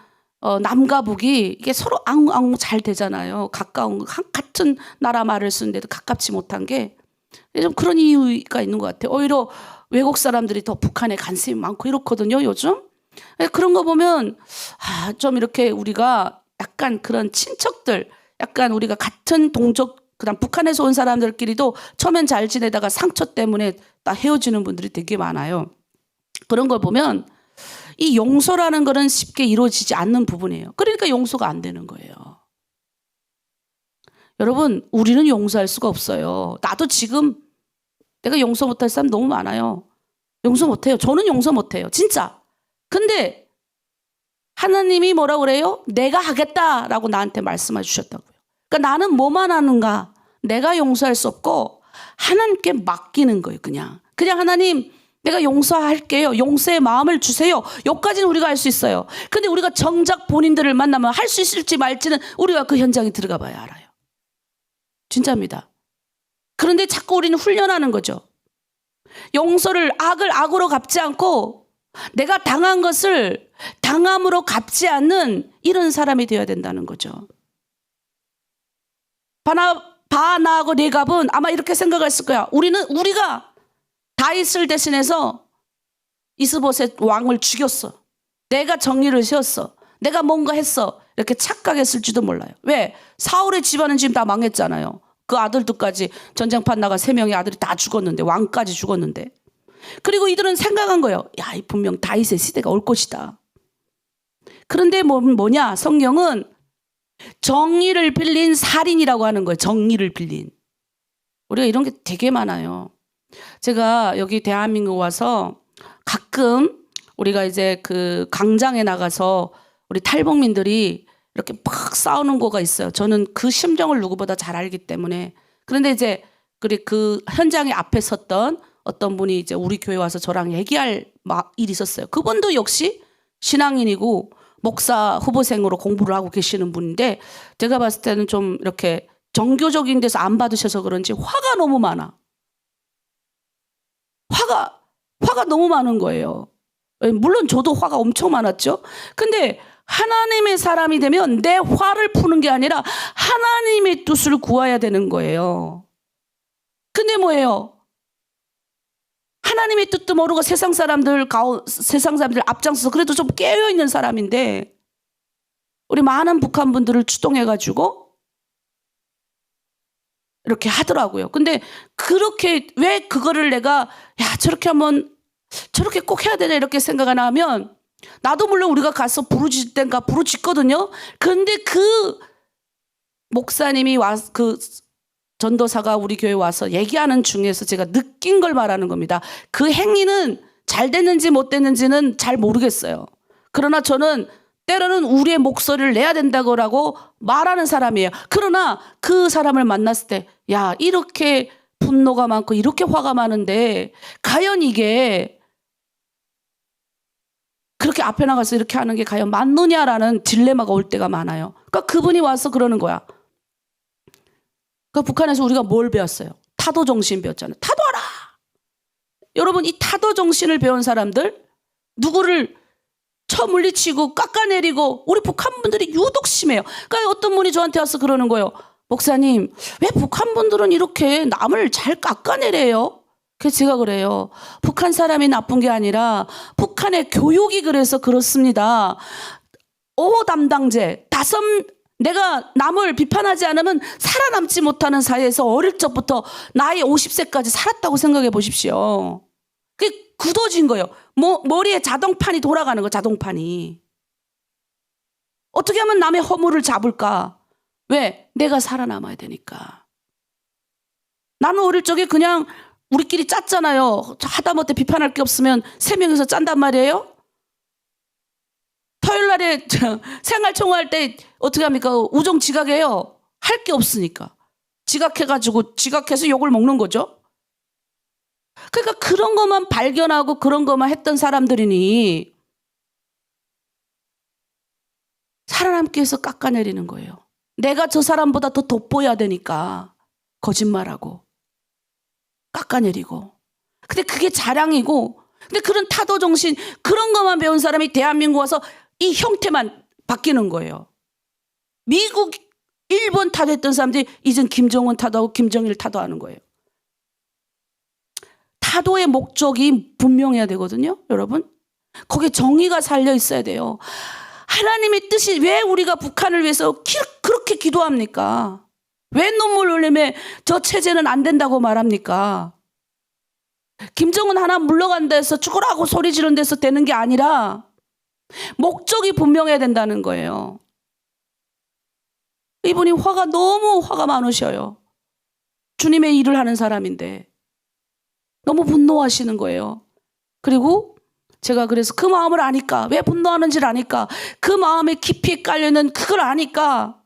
남과 북이 이게 서로 앙앙 잘 되잖아요. 가까운 같은 나라 말을 쓰는데도 가깝지 못한 게 좀 그런 이유가 있는 것 같아요. 오히려 외국 사람들이 더 북한에 관심이 많고 이렇거든요, 요즘. 그런 거 보면 좀 이렇게 우리가 약간 그런 친척들, 약간 우리가 같은 동족, 그다음 북한에서 온 사람들끼리도 처음엔 잘 지내다가 상처 때문에 다 헤어지는 분들이 되게 많아요. 그런 걸 보면 이 용서라는 거는 쉽게 이루어지지 않는 부분이에요. 그러니까 용서가 안 되는 거예요. 여러분, 우리는 용서할 수가 없어요. 나도 지금 내가 용서 못할 사람 너무 많아요. 용서 못해요. 저는 용서 못해요. 진짜. 근데 하나님이 뭐라고 그래요? 내가 하겠다라고 나한테 말씀해 주셨다고요. 그러니까 나는 뭐만 하는가? 내가 용서할 수 없고 하나님께 맡기는 거예요. 그냥 하나님, 내가 용서할게요. 용서의 마음을 주세요. 여기까지는 우리가 할 수 있어요. 근데 우리가 정작 본인들을 만나면 할 수 있을지 말지는 우리가 그 현장에 들어가 봐야 알아요. 진짜입니다. 그런데 자꾸 우리는 훈련하는 거죠. 용서를, 악을 악으로 갚지 않고 내가 당한 것을 당함으로 갚지 않는 이런 사람이 되어야 된다는 거죠. 바나하고 레갑은 아마 이렇게 생각했을 거야. 우리가 다윗을 대신해서 이스보셋 왕을 죽였어. 내가 정의를 세웠어. 내가 뭔가 했어. 이렇게 착각했을지도 몰라요. 왜? 사울의 집안은 지금 다 망했잖아요. 그 아들들까지 전쟁판 나가 3명의 아들이 다 죽었는데, 왕까지 죽었는데. 그리고 이들은 생각한 거예요. 야, 분명 다윗의 시대가 올 것이다. 그런데 뭐냐? 성경은 정의를 빌린 살인이라고 하는 거예요. 정의를 빌린. 우리가 이런 게 되게 많아요. 제가 여기 대한민국 와서 가끔 우리가 이제 그 광장에 나가서 우리 탈북민들이 이렇게 막 싸우는 거가 있어요. 저는 그 심정을 누구보다 잘 알기 때문에. 그런데 이제 그 현장에 앞에 섰던 어떤 분이 이제 우리 교회 와서 저랑 얘기할 일이 있었어요. 그분도 역시 신앙인이고 목사 후보생으로 공부를 하고 계시는 분인데, 제가 봤을 때는 좀 이렇게 정교적인 데서 안 받으셔서 그런지 화가 너무 많아. 화가 너무 많은 거예요. 물론 저도 화가 엄청 많았죠. 근데 하나님의 사람이 되면 내 화를 푸는 게 아니라 하나님의 뜻을 구해야 되는 거예요. 근데 뭐예요? 하나님의 뜻도 모르고 세상 사람들 앞장서서 그래도 좀 깨어있는 사람인데, 우리 많은 북한 분들을 추동해가지고 이렇게 하더라고요. 근데 그렇게 왜 그거를 내가 저렇게 한번 저렇게 꼭 해야 되나 이렇게 생각을 하면, 나도 물론 우리가 가서 부르짖을 땐가 부르짖거든요. 그런데 그 목사님이 그 전도사가 우리 교회에 와서 얘기하는 중에서 제가 느낀 걸 말하는 겁니다. 그 행위는 잘 됐는지 못 됐는지는 잘 모르겠어요. 그러나 저는 때로는 우리의 목소리를 내야 된다고 말하는 사람이에요. 그러나 그 사람을 만났을 때, 야, 이렇게 분노가 많고 이렇게 화가 많은데 과연 이게 그렇게 앞에 나가서 이렇게 하는 게 과연 맞느냐라는 딜레마가 올 때가 많아요. 그러니까 그분이 와서 그러는 거야. 그 북한에서 우리가 뭘 배웠어요? 타도 정신 배웠잖아요. 타도하라. 여러분, 이 타도 정신을 배운 사람들, 누구를 쳐물리치고 깎아내리고, 우리 북한 분들이 유독 심해요. 그러니까 어떤 분이 저한테 와서 그러는 거예요. 목사님, 왜 북한 분들은 이렇게 남을 잘 깎아내려요? 그래서 제가 그래요. 북한 사람이 나쁜 게 아니라 북한의 교육이 그래서 그렇습니다. 5호 담당제, 내가 남을 비판하지 않으면 살아남지 못하는 사회에서 어릴 적부터 나이 50세까지 살았다고 생각해 보십시오. 그게 굳어진 거예요. 머리에 자동판이 돌아가는 거예요. 자동판이. 어떻게 하면 남의 허물을 잡을까? 왜? 내가 살아남아야 되니까. 나는 어릴 적에 그냥 우리끼리 짰잖아요. 하다못해 비판할 게 없으면 3명이서 짠단 말이에요. 토요일 날에 생활총화할 때 어떻게 합니까? 우정 지각해요. 할 게 없으니까. 지각해서 욕을 먹는 거죠. 그러니까 그런 것만 발견하고 그런 것만 했던 사람들이니 살아남기 위해서 깎아내리는 거예요. 내가 저 사람보다 더 돋보여야 되니까 거짓말하고 깎아내리고. 근데 그게 자랑이고, 근데 그런 타도 정신, 그런 것만 배운 사람이 대한민국 와서 이 형태만 바뀌는 거예요. 미국, 일본 타도했던 사람들이 이젠 김정은 타도하고 김정일 타도하는 거예요. 타도의 목적이 분명해야 되거든요, 여러분. 거기에 정의가 살려 있어야 돼요. 하나님의 뜻이 왜 우리가 북한을 위해서 그렇게 기도합니까? 왜 눈물 흘리며 저 체제는 안 된다고 말합니까? 김정은 하나 물러간다 해서 죽으라고 소리 지른 데서 되는 게 아니라 목적이 분명해야 된다는 거예요. 이분이 너무 화가 많으셔요. 주님의 일을 하는 사람인데 너무 분노하시는 거예요. 그리고 제가 그래서 그 마음을 아니까, 왜 분노하는지를 아니까, 그 마음에 깊이 깔려있는 그걸 아니까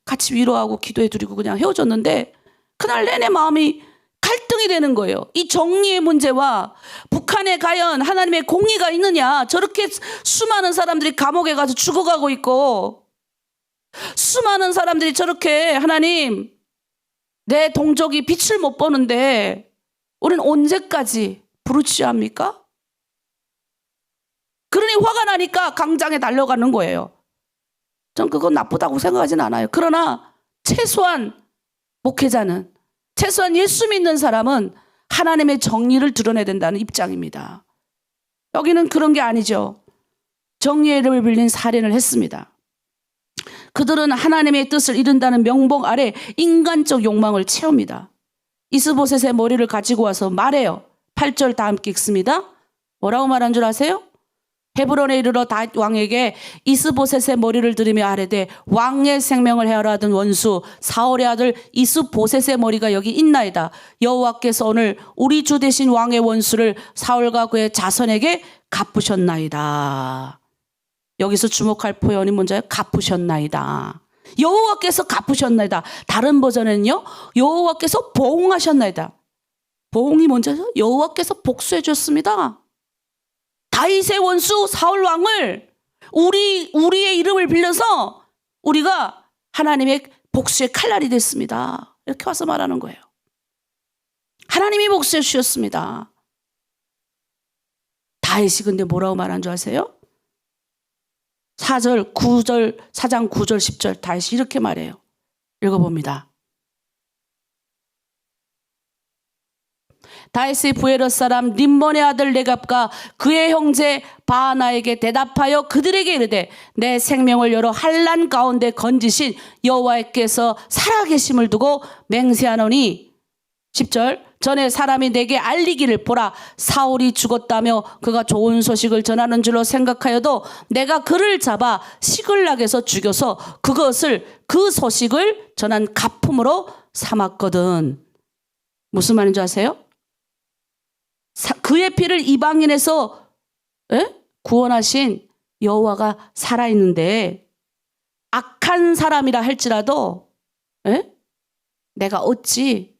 같이 위로하고 기도해 드리고 그냥 헤어졌는데, 그날 내내 마음이 갈등이 되는 거예요. 이 정의의 문제와 북한에 과연 하나님의 공의가 있느냐. 저렇게 수많은 사람들이 감옥에 가서 죽어가고 있고, 수많은 사람들이 저렇게 하나님, 내 동족이 빛을 못 보는데 우리는 언제까지 부르짖어야 합니까? 그러니 화가 나니까 강장에 달려가는 거예요. 전 그건 나쁘다고 생각하진 않아요. 그러나 최소한 목회자는, 최소한 예수 믿는 사람은 하나님의 정의를 드러내야 된다는 입장입니다. 여기는 그런 게 아니죠. 정의의 이름을 빌린 살인을 했습니다. 그들은 하나님의 뜻을 이룬다는 명목 아래 인간적 욕망을 채웁니다. 이스보셋의 머리를 가지고 와서 말해요. 8절 다 함께 읽습니다. 뭐라고 말한 줄 아세요? 헤브론에 이르러 다윗 왕에게 이스보셋의 머리를 들이며 아뢰되 왕의 생명을 헤아려 하던 원수 사울의 아들 이스보셋의 머리가 여기 있나이다. 여호와께서 오늘 우리 주 대신 왕의 원수를 사울과 그의 자손에게 갚으셨나이다. 여기서 주목할 표현이 뭔지요? 갚으셨나이다. 여호와께서 갚으셨나이다. 다른 버전은요, 여호와께서 보응하셨나이다. 보응이 뭔지요? 여호와께서 복수해 줬습니다. 다윗의 원수 사울 왕을 우리의 이름을 빌려서 우리가 하나님의 복수의 칼날이 됐습니다. 이렇게 와서 말하는 거예요. 하나님이 복수해 주셨습니다. 다윗이 근데 뭐라고 말한 줄 아세요? 4장 9절 10절 다윗이 이렇게 말해요. 읽어봅니다. 다윗의 부에롯 사람 림몬의 아들 레갑과 그의 형제 바하나에게 대답하여 그들에게 이르되 내 생명을 여러 환난 가운데 건지신 여호와께서 살아계심을 두고 맹세하노니 10절 전에 사람이 내게 알리기를 보라 사울이 죽었다며 그가 좋은 소식을 전하는 줄로 생각하여도 내가 그를 잡아 시글락에서 죽여서 그 소식을 전한 가품으로 삼았거든. 무슨 말인지 아세요? 그의 피를 이방인에서 구원하신 여호와가 살아있는데 악한 사람이라 할지라도 내가 어찌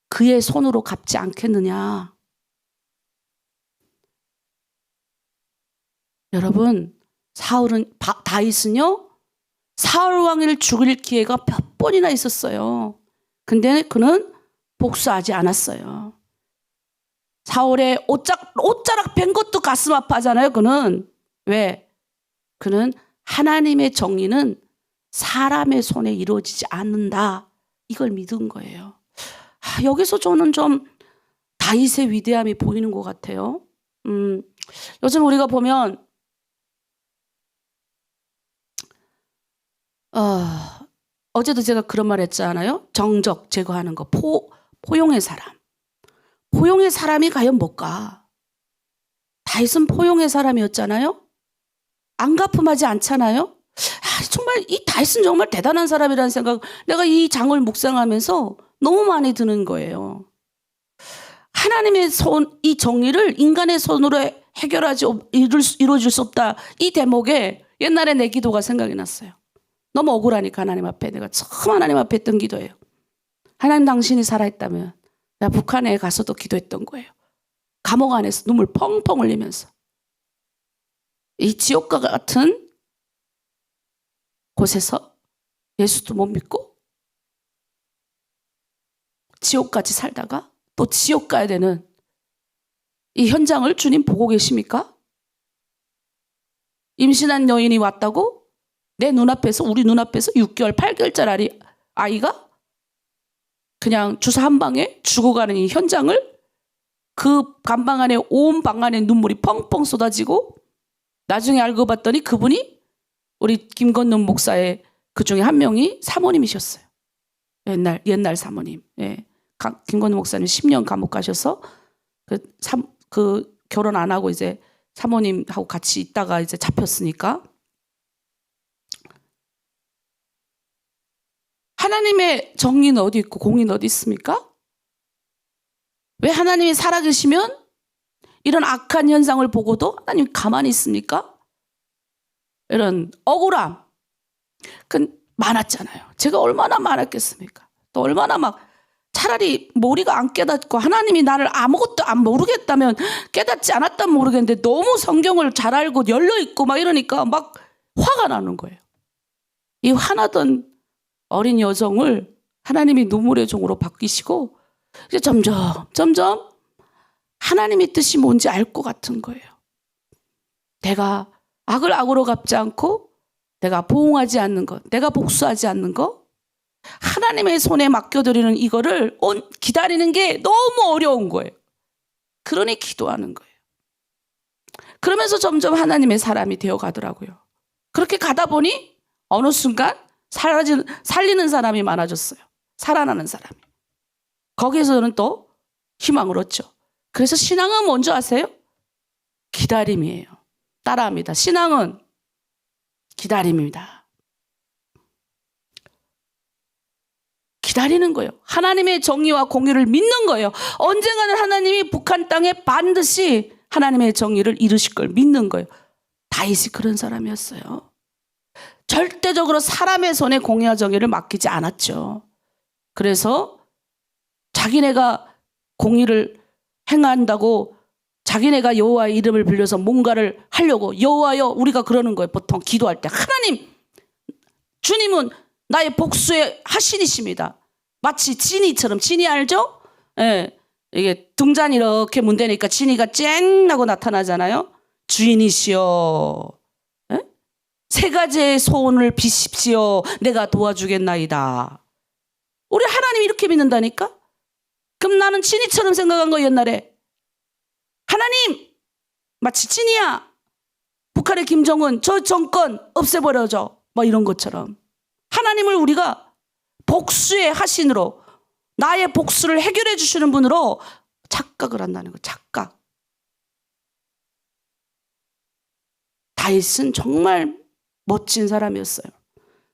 그의 손으로 갚지 않겠느냐. 여러분, 다윗은요 사울 왕을 죽일 기회가 몇 번이나 있었어요. 근데 그는 복수하지 않았어요. 사울의 옷자락 벤 것도 가슴 아파하잖아요. 그는 왜? 그는 하나님의 정의는 사람의 손에 이루어지지 않는다. 이걸 믿은 거예요. 여기서 저는 좀 다윗의 위대함이 보이는 것 같아요. 요즘 우리가 보면 어제도 제가 그런 말 했잖아요. 정적 제거하는 거. 포용의 사람. 포용의 사람이 과연 뭘까? 다윗은 포용의 사람이었잖아요. 안가품하지 않잖아요. 정말 이 다윗은 정말 대단한 사람이라는 생각, 내가 이 장을 묵상하면서 너무 많이 드는 거예요. 하나님의 이 정의를 인간의 손으로 이루어질 수 없다. 이 대목에 옛날에 내 기도가 생각이 났어요. 너무 억울하니까 하나님 앞에 내가 처음 하나님 앞에 했던 기도예요. 하나님 당신이 살아있다면 나 북한에 가서도 기도했던 거예요. 감옥 안에서 눈물 펑펑 흘리면서 이 지옥과 같은 곳에서 예수도 못 믿고 지옥까지 살다가 또 지옥 가야 되는 이 현장을 주님 보고 계십니까? 임신한 여인이 왔다고 내 눈앞에서, 우리 눈앞에서 6개월, 8개월짜리 아이가 그냥 주사 한 방에 죽어가는 이 현장을, 그 감방 안에, 온 방 안에 눈물이 펑펑 쏟아지고, 나중에 알고 봤더니 그분이 우리 김건능 목사의 그 중에 한 명이 사모님이셨어요. 옛날 사모님. 예. 김건능 목사님 10년 감옥 가셔서 그 결혼 안 하고 이제 사모님하고 같이 있다가 이제 잡혔으니까. 하나님의 정의는 어디 있고 공의는 어디 있습니까? 왜 하나님이 살아계시면 이런 악한 현상을 보고도 하나님 가만히 있습니까? 이런 억울함 많았잖아요. 제가 얼마나 많았겠습니까? 또 얼마나 막 차라리 머리가 안 깨닫고 하나님이 나를 아무것도 안 모르겠다면, 깨닫지 않았다면 모르겠는데 너무 성경을 잘 알고 열려있고 막 이러니까 막 화가 나는 거예요. 이 화나던 어린 여정을 하나님이 눈물의 종으로 바뀌시고 이제 점점 하나님의 뜻이 뭔지 알 것 같은 거예요. 내가 악을 악으로 갚지 않고 내가 보응하지 않는 것, 내가 복수하지 않는 것, 하나님의 손에 맡겨드리는 이거를 기다리는 게 너무 어려운 거예요. 그러니 기도하는 거예요. 그러면서 점점 하나님의 사람이 되어가더라고요. 그렇게 가다 보니 어느 순간 살리는 사람이 많아졌어요. 살아나는 사람이. 거기에서는 또 희망을 얻죠. 그래서 신앙은 뭔지 아세요? 기다림이에요. 따라합니다. 신앙은 기다림입니다. 기다리는 거예요. 하나님의 정의와 공의를 믿는 거예요. 언젠가는 하나님이 북한 땅에 반드시 하나님의 정의를 이루실 걸 믿는 거예요. 다윗이 그런 사람이었어요. 절대적으로 사람의 손에 공의와 정의를 맡기지 않았죠. 그래서 자기네가 공의를 행한다고 자기네가 여호와의 이름을 빌려서 뭔가를 하려고, 여호와여, 우리가 그러는 거예요. 보통 기도할 때 하나님, 주님은 나의 복수의 하신이십니다. 마치 지니처럼, 지니 알죠? 예, 이게 등잔 이렇게 문대니까 지니가 쨍 하고 나타나잖아요. 주인이시여, 예? 세 가지의 소원을 비십시오. 내가 도와주겠나이다. 우리 하나님 이렇게 믿는다니까? 그럼 나는 지니처럼 생각한 거 옛날에. 하나님, 마치 지니야. 북한의 김정은 저 정권 없애버려줘. 뭐 이런 것처럼. 하나님을 우리가 복수의 하신으로, 나의 복수를 해결해 주시는 분으로 착각을 한다는 거예요. 착각. 다윗은 정말 멋진 사람이었어요.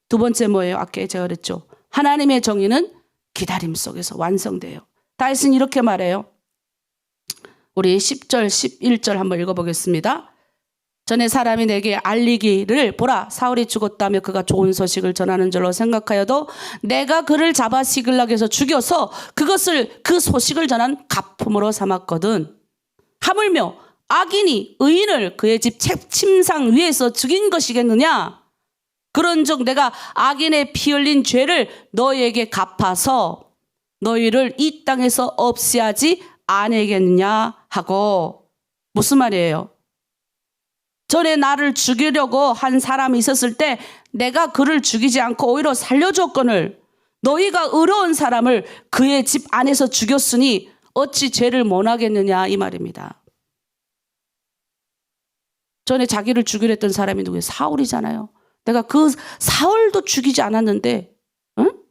두 번째 뭐예요? 아까 제가 그랬죠. 하나님의 정의는 기다림 속에서 완성돼요. 다윗은 이렇게 말해요. 우리 10절, 11절 한번 읽어보겠습니다. 전에 사람이 내게 알리기를, 보라, 사울이 죽었다며 그가 좋은 소식을 전하는 줄로 생각하여도 내가 그를 잡아 시글락에서 죽여서 그것을, 그 소식을 전한 가품으로 삼았거든. 하물며 악인이 의인을 그의 집 침상 위에서 죽인 것이겠느냐? 그런즉 내가 악인의 피 흘린 죄를 너희에게 갚아서 너희를 이 땅에서 없애하지 아니겠느냐 하고. 무슨 말이에요? 전에 나를 죽이려고 한 사람이 있었을 때 내가 그를 죽이지 않고 오히려 살려줬거늘 너희가 의로운 사람을 그의 집 안에서 죽였으니 어찌 죄를 못하겠느냐, 이 말입니다. 전에 자기를 죽이려 했던 사람이 누구예요? 사울이잖아요. 내가 그 사울도 죽이지 않았는데, 응?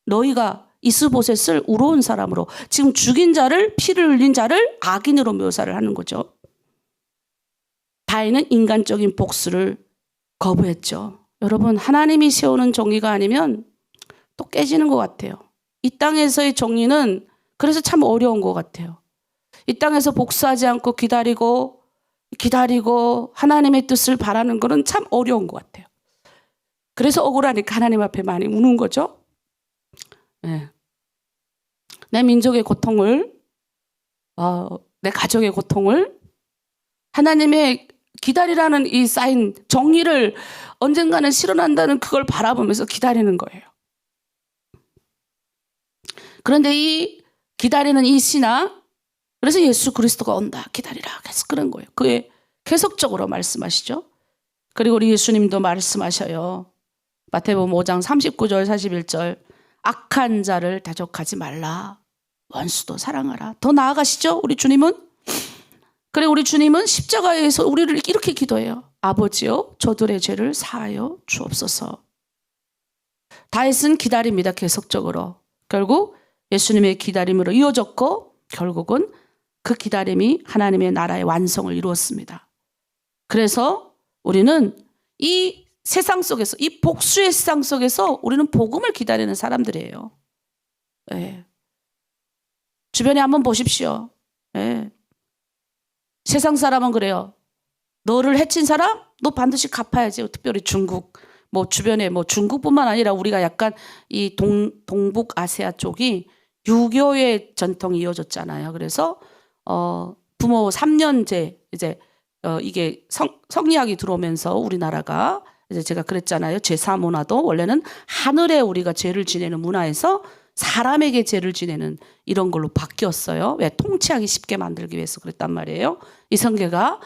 너희가 이스보셋을 의로운 사람으로, 지금 죽인 자를, 피를 흘린 자를 악인으로 묘사를 하는 거죠. 다윗은 인간적인 복수를 거부했죠. 여러분, 하나님이 세우는 정의가 아니면 또 깨지는 것 같아요. 이 땅에서의 정의는 그래서 참 어려운 것 같아요. 이 땅에서 복수하지 않고 기다리고 하나님의 뜻을 바라는 것은 참 어려운 것 같아요. 그래서 억울하니까 하나님 앞에 많이 우는 거죠. 네. 내 민족의 고통을, 내 가족의 고통을 하나님의 기다리라는 이 사인, 정의를 언젠가는 실현한다는 그걸 바라보면서 기다리는 거예요. 그런데 이 기다리는 이 신앙, 그래서 예수 그리스도가 온다, 기다리라, 계속 그런 거예요. 그게 계속적으로 말씀하시죠. 그리고 우리 예수님도 말씀하셔요. 마태복음 5장 39절 41절, 악한 자를 대적하지 말라, 원수도 사랑하라. 더 나아가시죠, 우리 주님은. 그리고 우리 주님은 십자가에서 우리를 이렇게 기도해요. 아버지여, 저들의 죄를 사하여 주옵소서. 다윗은 기다립니다, 계속적으로. 결국 예수님의 기다림으로 이어졌고, 결국은 그 기다림이 하나님의 나라의 완성을 이루었습니다. 그래서 우리는 이 세상 속에서, 이 복수의 세상 속에서 우리는 복음을 기다리는 사람들이에요. 네. 주변에 한번 보십시오. 네. 세상 사람은 그래요. 너를 해친 사람? 너 반드시 갚아야지. 특별히 중국, 뭐 주변에 뭐 중국뿐만 아니라 우리가 약간 이 동북아시아 쪽이 유교의 전통이 이어졌잖아요. 그래서 부모 3년제 이제 이게 성리학이 들어오면서 우리나라가 이제 제가 그랬잖아요. 제사 문화도 원래는 하늘에 우리가 죄를 지내는 문화에서 사람에게 죄를 지내는 이런 걸로 바뀌었어요. 왜? 통치하기 쉽게 만들기 위해서 그랬단 말이에요. 이성계가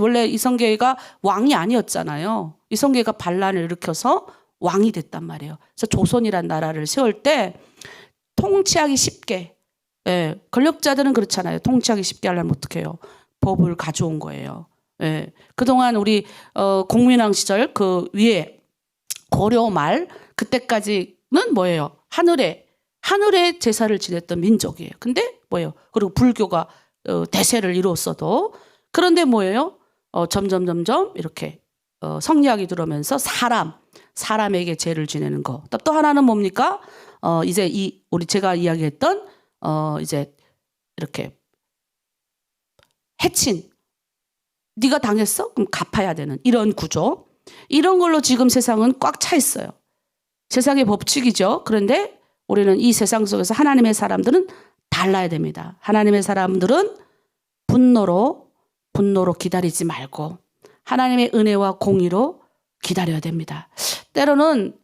원래 이성계가 왕이 아니었잖아요. 이성계가 반란을 일으켜서 왕이 됐단 말이에요. 그래서 조선이란 나라를 세울 때 통치하기 쉽게, 권력자들은 그렇잖아요. 통치하기 쉽게 하려면 어떻게 해요? 법을 가져온 거예요. 그동안 우리 공민왕 시절 그 위에 고려 말 그때까지는 뭐예요? 하늘에 제사를 지냈던 민족이에요. 근데 뭐예요? 그리고 불교가 대세를 이루었어도, 그런데 뭐예요? 점점 이렇게 성리학이 들어오면서 사람에게 죄를 지내는 거. 또 하나는 뭡니까? 이제 우리 제가 이야기했던 이제 이렇게 해친, 네가 당했어? 그럼 갚아야 되는 이런 구조. 이런 걸로 지금 세상은 꽉 차 있어요. 세상의 법칙이죠. 그런데 우리는 이 세상 속에서 하나님의 사람들은 달라야 됩니다. 하나님의 사람들은 분노로 기다리지 말고 하나님의 은혜와 공의로 기다려야 됩니다. 때로는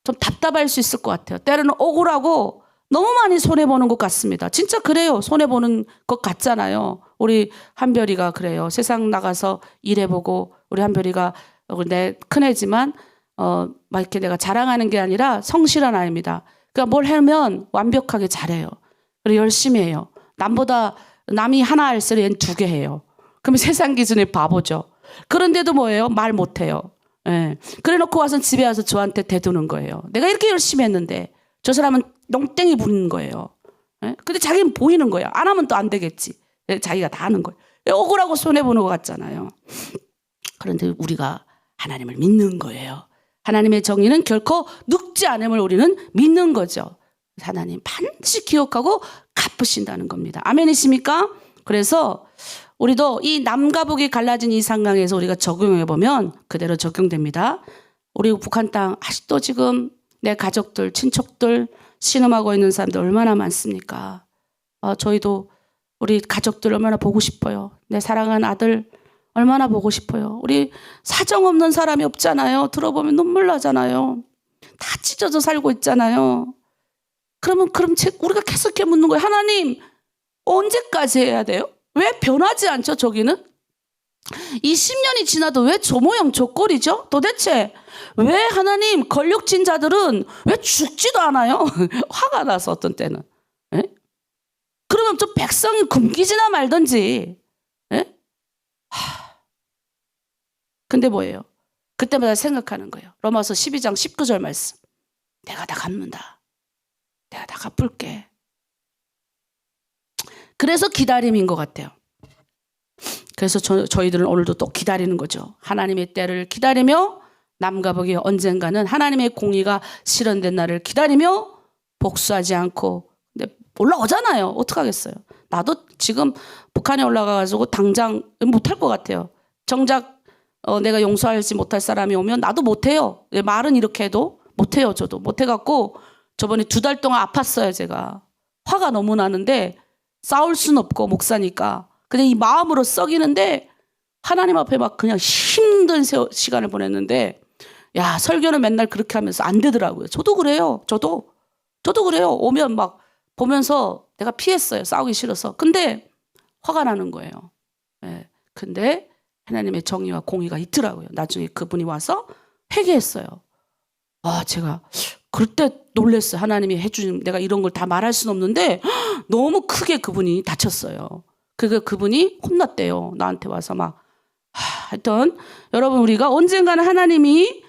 좀 답답할 수 있을 것 같아요. 때로는 억울하고 너무 많이 손해보는 것 같습니다. 진짜 그래요. 손해보는 것 같잖아요. 우리 한별이가 그래요. 세상 나가서 일해보고, 우리 한별이가 내 큰애지만 막 이렇게 내가 자랑하는 게 아니라 성실한 아이입니다. 그러니까 뭘 하면 완벽하게 잘해요. 그리고 열심히 해요. 남이 하나 할 소리 얘는 2개 해요. 그러면 세상 기준에 바보죠. 그런데도 뭐예요? 말 못해요. 그래 놓고 와서 집에 와서 저한테 대두는 거예요. 내가 이렇게 열심히 했는데 저 사람은 농땡이 부리는 거예요. 근데 자기는 보이는 거예요. 안 하면 또 안 되겠지. 자기가 다 하는 거예요. 억울하고 손해보는 것 같잖아요. 그런데 우리가 하나님을 믿는 거예요. 하나님의 정의는 결코 늙지 않음을 우리는 믿는 거죠. 하나님 반드시 기억하고 갚으신다는 겁니다. 아멘이십니까? 그래서 우리도 이 남과 북이 갈라진 이 상황에서 우리가 적용해 보면 그대로 적용됩니다. 우리 북한 땅 아직도 지금 내 가족들, 친척들 신음하고 있는 사람들 얼마나 많습니까? 저희도 우리 가족들 얼마나 보고 싶어요. 내 사랑하는 아들 얼마나 보고 싶어요. 우리 사정 없는 사람이 없잖아요. 들어보면 눈물 나잖아요. 다 찢어져 살고 있잖아요. 그럼 우리가 계속 이렇게 묻는 거예요. 하나님, 언제까지 해야 돼요? 왜 변하지 않죠, 저기는? 20년이 지나도 왜 저 모양 저 꼴이죠? 도대체 왜 하나님 권력진 자들은 왜 죽지도 않아요? 화가 나서 어떤 때는. 그러면 좀 백성이 굶기지나 말든지. 근데 뭐예요? 그때마다 생각하는 거예요. 로마서 12장 19절 말씀. 내가 다 갚는다. 내가 다 갚을게. 그래서 기다림인 것 같아요. 그래서 저희들은 오늘도 또 기다리는 거죠. 하나님의 때를 기다리며 남과 북이 언젠가는 하나님의 공의가 실현된 날을 기다리며 복수하지 않고, 근데 올라오잖아요. 어떡하겠어요. 나도 지금 북한에 올라가가지고 당장 못할 것 같아요. 정작 내가 용서하지 못할 사람이 오면 나도 못해요. 말은 이렇게 해도 못해요. 저도 못해갖고 저번에 2달 동안 아팠어요. 제가 화가 너무 나는데 싸울 수는 없고 목사니까. 근데 이 마음으로 썩이는데 하나님 앞에 막 그냥 힘든 시간을 보냈는데, 야, 설교는 맨날 그렇게 하면서 안 되더라고요. 저도 그래요. 저도 그래요. 오면 막 보면서 내가 피했어요. 싸우기 싫어서. 근데 화가 나는 거예요. 예. 근데 하나님의 정의와 공의가 있더라고요. 나중에 그분이 와서 회개했어요. 아, 제가 그때 놀랐어요. 하나님이 해주신, 내가 이런 걸 다 말할 수는 없는데 너무 크게 그분이 다쳤어요. 그분이 혼났대요. 나한테 와서 막. 하여튼 여러분, 우리가 언젠가는 하나님이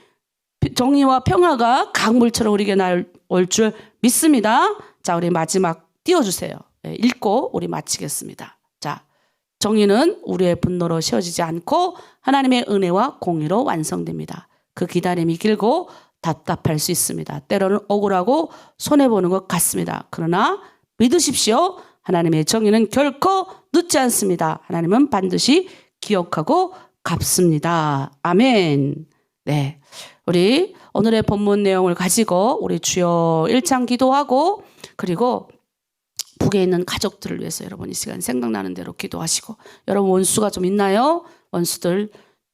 정의와 평화가 강물처럼 우리에게 올 줄 믿습니다. 자, 우리 마지막 띄워주세요. 네, 읽고 우리 마치겠습니다. 자, 정의는 우리의 분노로 세워지지 않고 하나님의 은혜와 공의로 완성됩니다. 그 기다림이 길고 답답할 수 있습니다. 때로는 억울하고 손해보는 것 같습니다. 그러나 믿으십시오. 하나님의 정의는 결코 늦지 않습니다. 하나님은 반드시 기억하고 갚습니다. 아멘. 네, 우리 오늘의 본문 내용을 가지고 우리 주여 1장 기도하고, 그리고 북에 있는 가족들을 위해서 여러분 이 시간 생각나는 대로 기도하시고, 여러분 원수가 좀 있나요? 원수들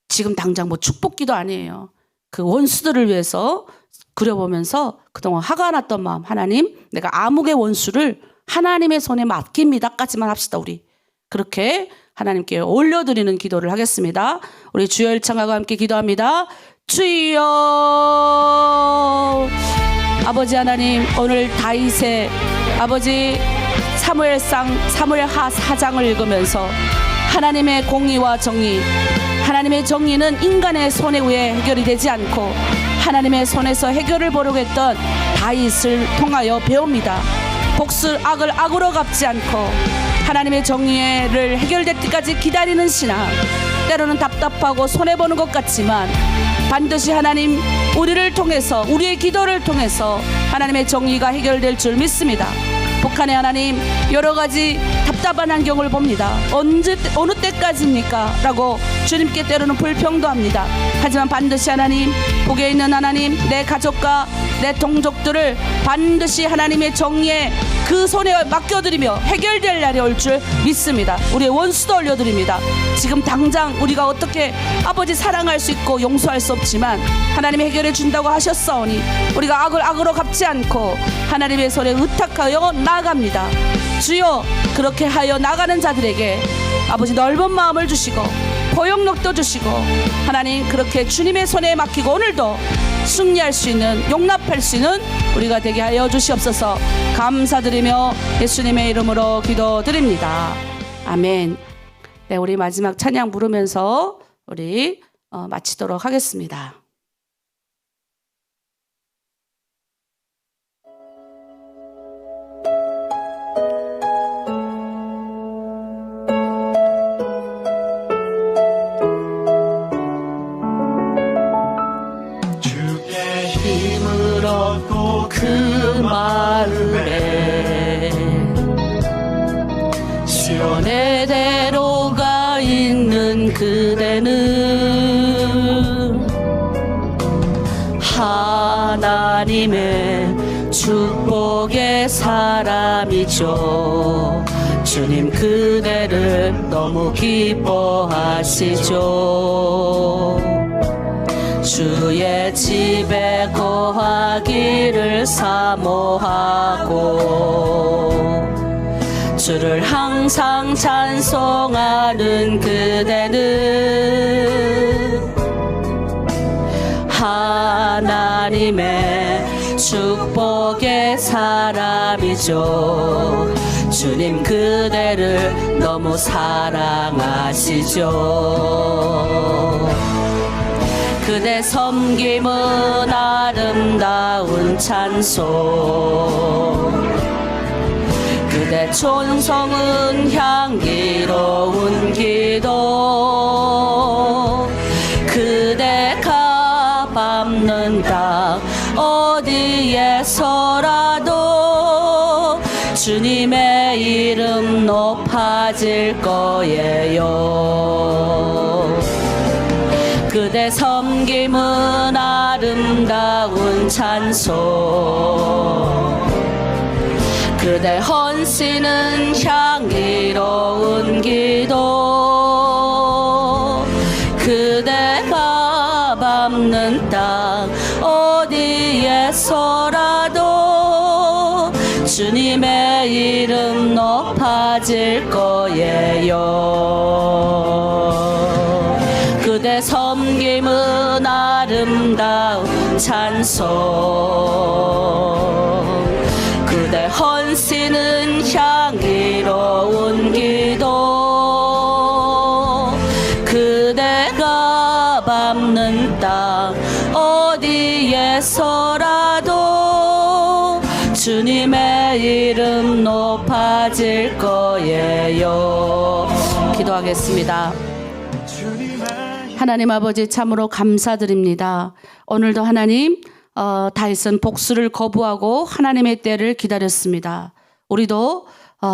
지금 당장 뭐 축복기도 아니에요. 그 원수들을 위해서 그려보면서 그동안 화가 났던 마음, 하나님, 내가 암흑의 원수를 하나님의 손에 맡깁니다까지만 합시다. 우리 그렇게 하나님께 올려드리는 기도를 하겠습니다. 우리 주여 1창하고 함께 기도합니다. 주여, 아버지 하나님, 오늘 다윗의 아버지 사무엘하 4장을 읽으면서 하나님의 공의와 정의, 하나님의 정의는 인간의 손에 의해 해결이 되지 않고 하나님의 손에서 해결을 보려고 했던 다윗을 통하여 배웁니다. 악을 악으로 갚지 않고 하나님의 정의를 해결될 때까지 기다리는 신앙, 때로는 답답하고 손해보는 것 같지만 반드시 하나님, 우리를 통해서, 우리의 기도를 통해서 하나님의 정의가 해결될 줄 믿습니다. 북한의 하나님, 여러 가지 답답한 환경을 봅니다. 어느 때까지입니까? 라고 주님께 때로는 불평도 합니다. 하지만 반드시 하나님, 북에 있는 하나님, 내 가족과 내 동족들을 반드시 하나님의 정의에 그 손에 맡겨드리며 해결될 날이 올 줄 믿습니다. 우리의 원수도 올려드립니다. 지금 당장 우리가 어떻게 아버지 사랑할 수 있고 용서할 수 없지만 하나님이 해결해 준다고 하셨사오니 우리가 악을 악으로 갚지 않고 하나님의 손에 의탁하여 나아갑니다. 주여, 그렇게 하여 나가는 자들에게 아버지 넓은 마음을 주시고 포용력도 주시고, 하나님, 그렇게 주님의 손에 맡기고 오늘도 승리할 수 있는, 용납할 수 있는 우리가 되게 하여 주시옵소서. 감사드리며 예수님의 이름으로 기도드립니다. 아멘. 네, 우리 마지막 찬양 부르면서 우리 마치도록 하겠습니다. 그 마음에 시온의 대로가 있는 그대는 하나님의 축복의 사람이죠. 주님, 그대를 너무 기뻐하시죠. 주의 집에 거하기를 사모하고 주를 항상 찬송하는 그대는 하나님의 축복의 사람이죠. 주님, 그대를 너무 사랑하시죠. 그대 섬김은 아름다운 찬송, 그대 존성은 향기로운 기도, 그대가 밟는 땅 어디에서라도 주님의 이름 높아질 거예요. 그대 섬김은 아름다운 찬송, 그대 헌신은 향기로운 기도, 밟는 땅 어디에서라도 주님의 이름 높아질 거예요. 그대 섬김은 아름다운 찬송, 그대 헌신은 향기로운 기도, 그대가 밟는 땅 어디에서라도 주님의 이름 높아질 거예요. 기도하겠습니다. 하나님 아버지 참으로 감사드립니다. 오늘도 하나님 다윗은 복수를 거부하고 하나님의 때를 기다렸습니다. 우리도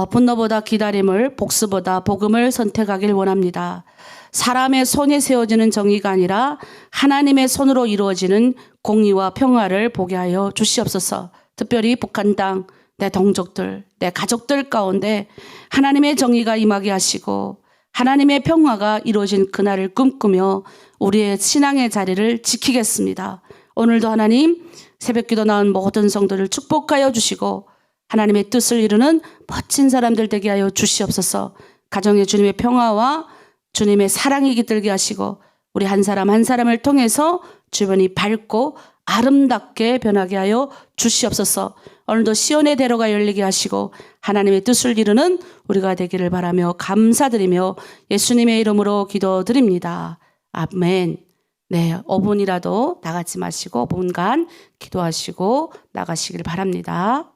분노보다 기다림을, 복수보다 복음을 선택하길 원합니다. 사람의 손에 세워지는 정의가 아니라 하나님의 손으로 이루어지는 공의와 평화를 보게 하여 주시옵소서. 특별히 북한 땅, 내 동족들, 내 가족들 가운데 하나님의 정의가 임하게 하시고 하나님의 평화가 이루어진 그날을 꿈꾸며 우리의 신앙의 자리를 지키겠습니다. 오늘도 하나님 새벽기도 나온 모든 성도를 축복하여 주시고 하나님의 뜻을 이루는 멋진 사람들 되게 하여 주시옵소서. 가정에 주님의 평화와 주님의 사랑이 깃들게 하시고 우리 한 사람 한 사람을 통해서 주변이 밝고 아름답게 변하게 하여 주시옵소서. 오늘도 시온의 대로가 열리게 하시고 하나님의 뜻을 이루는 우리가 되기를 바라며 감사드리며 예수님의 이름으로 기도드립니다. 아멘. 네, 5분이라도 나가지 마시고 5분간 기도하시고 나가시길 바랍니다.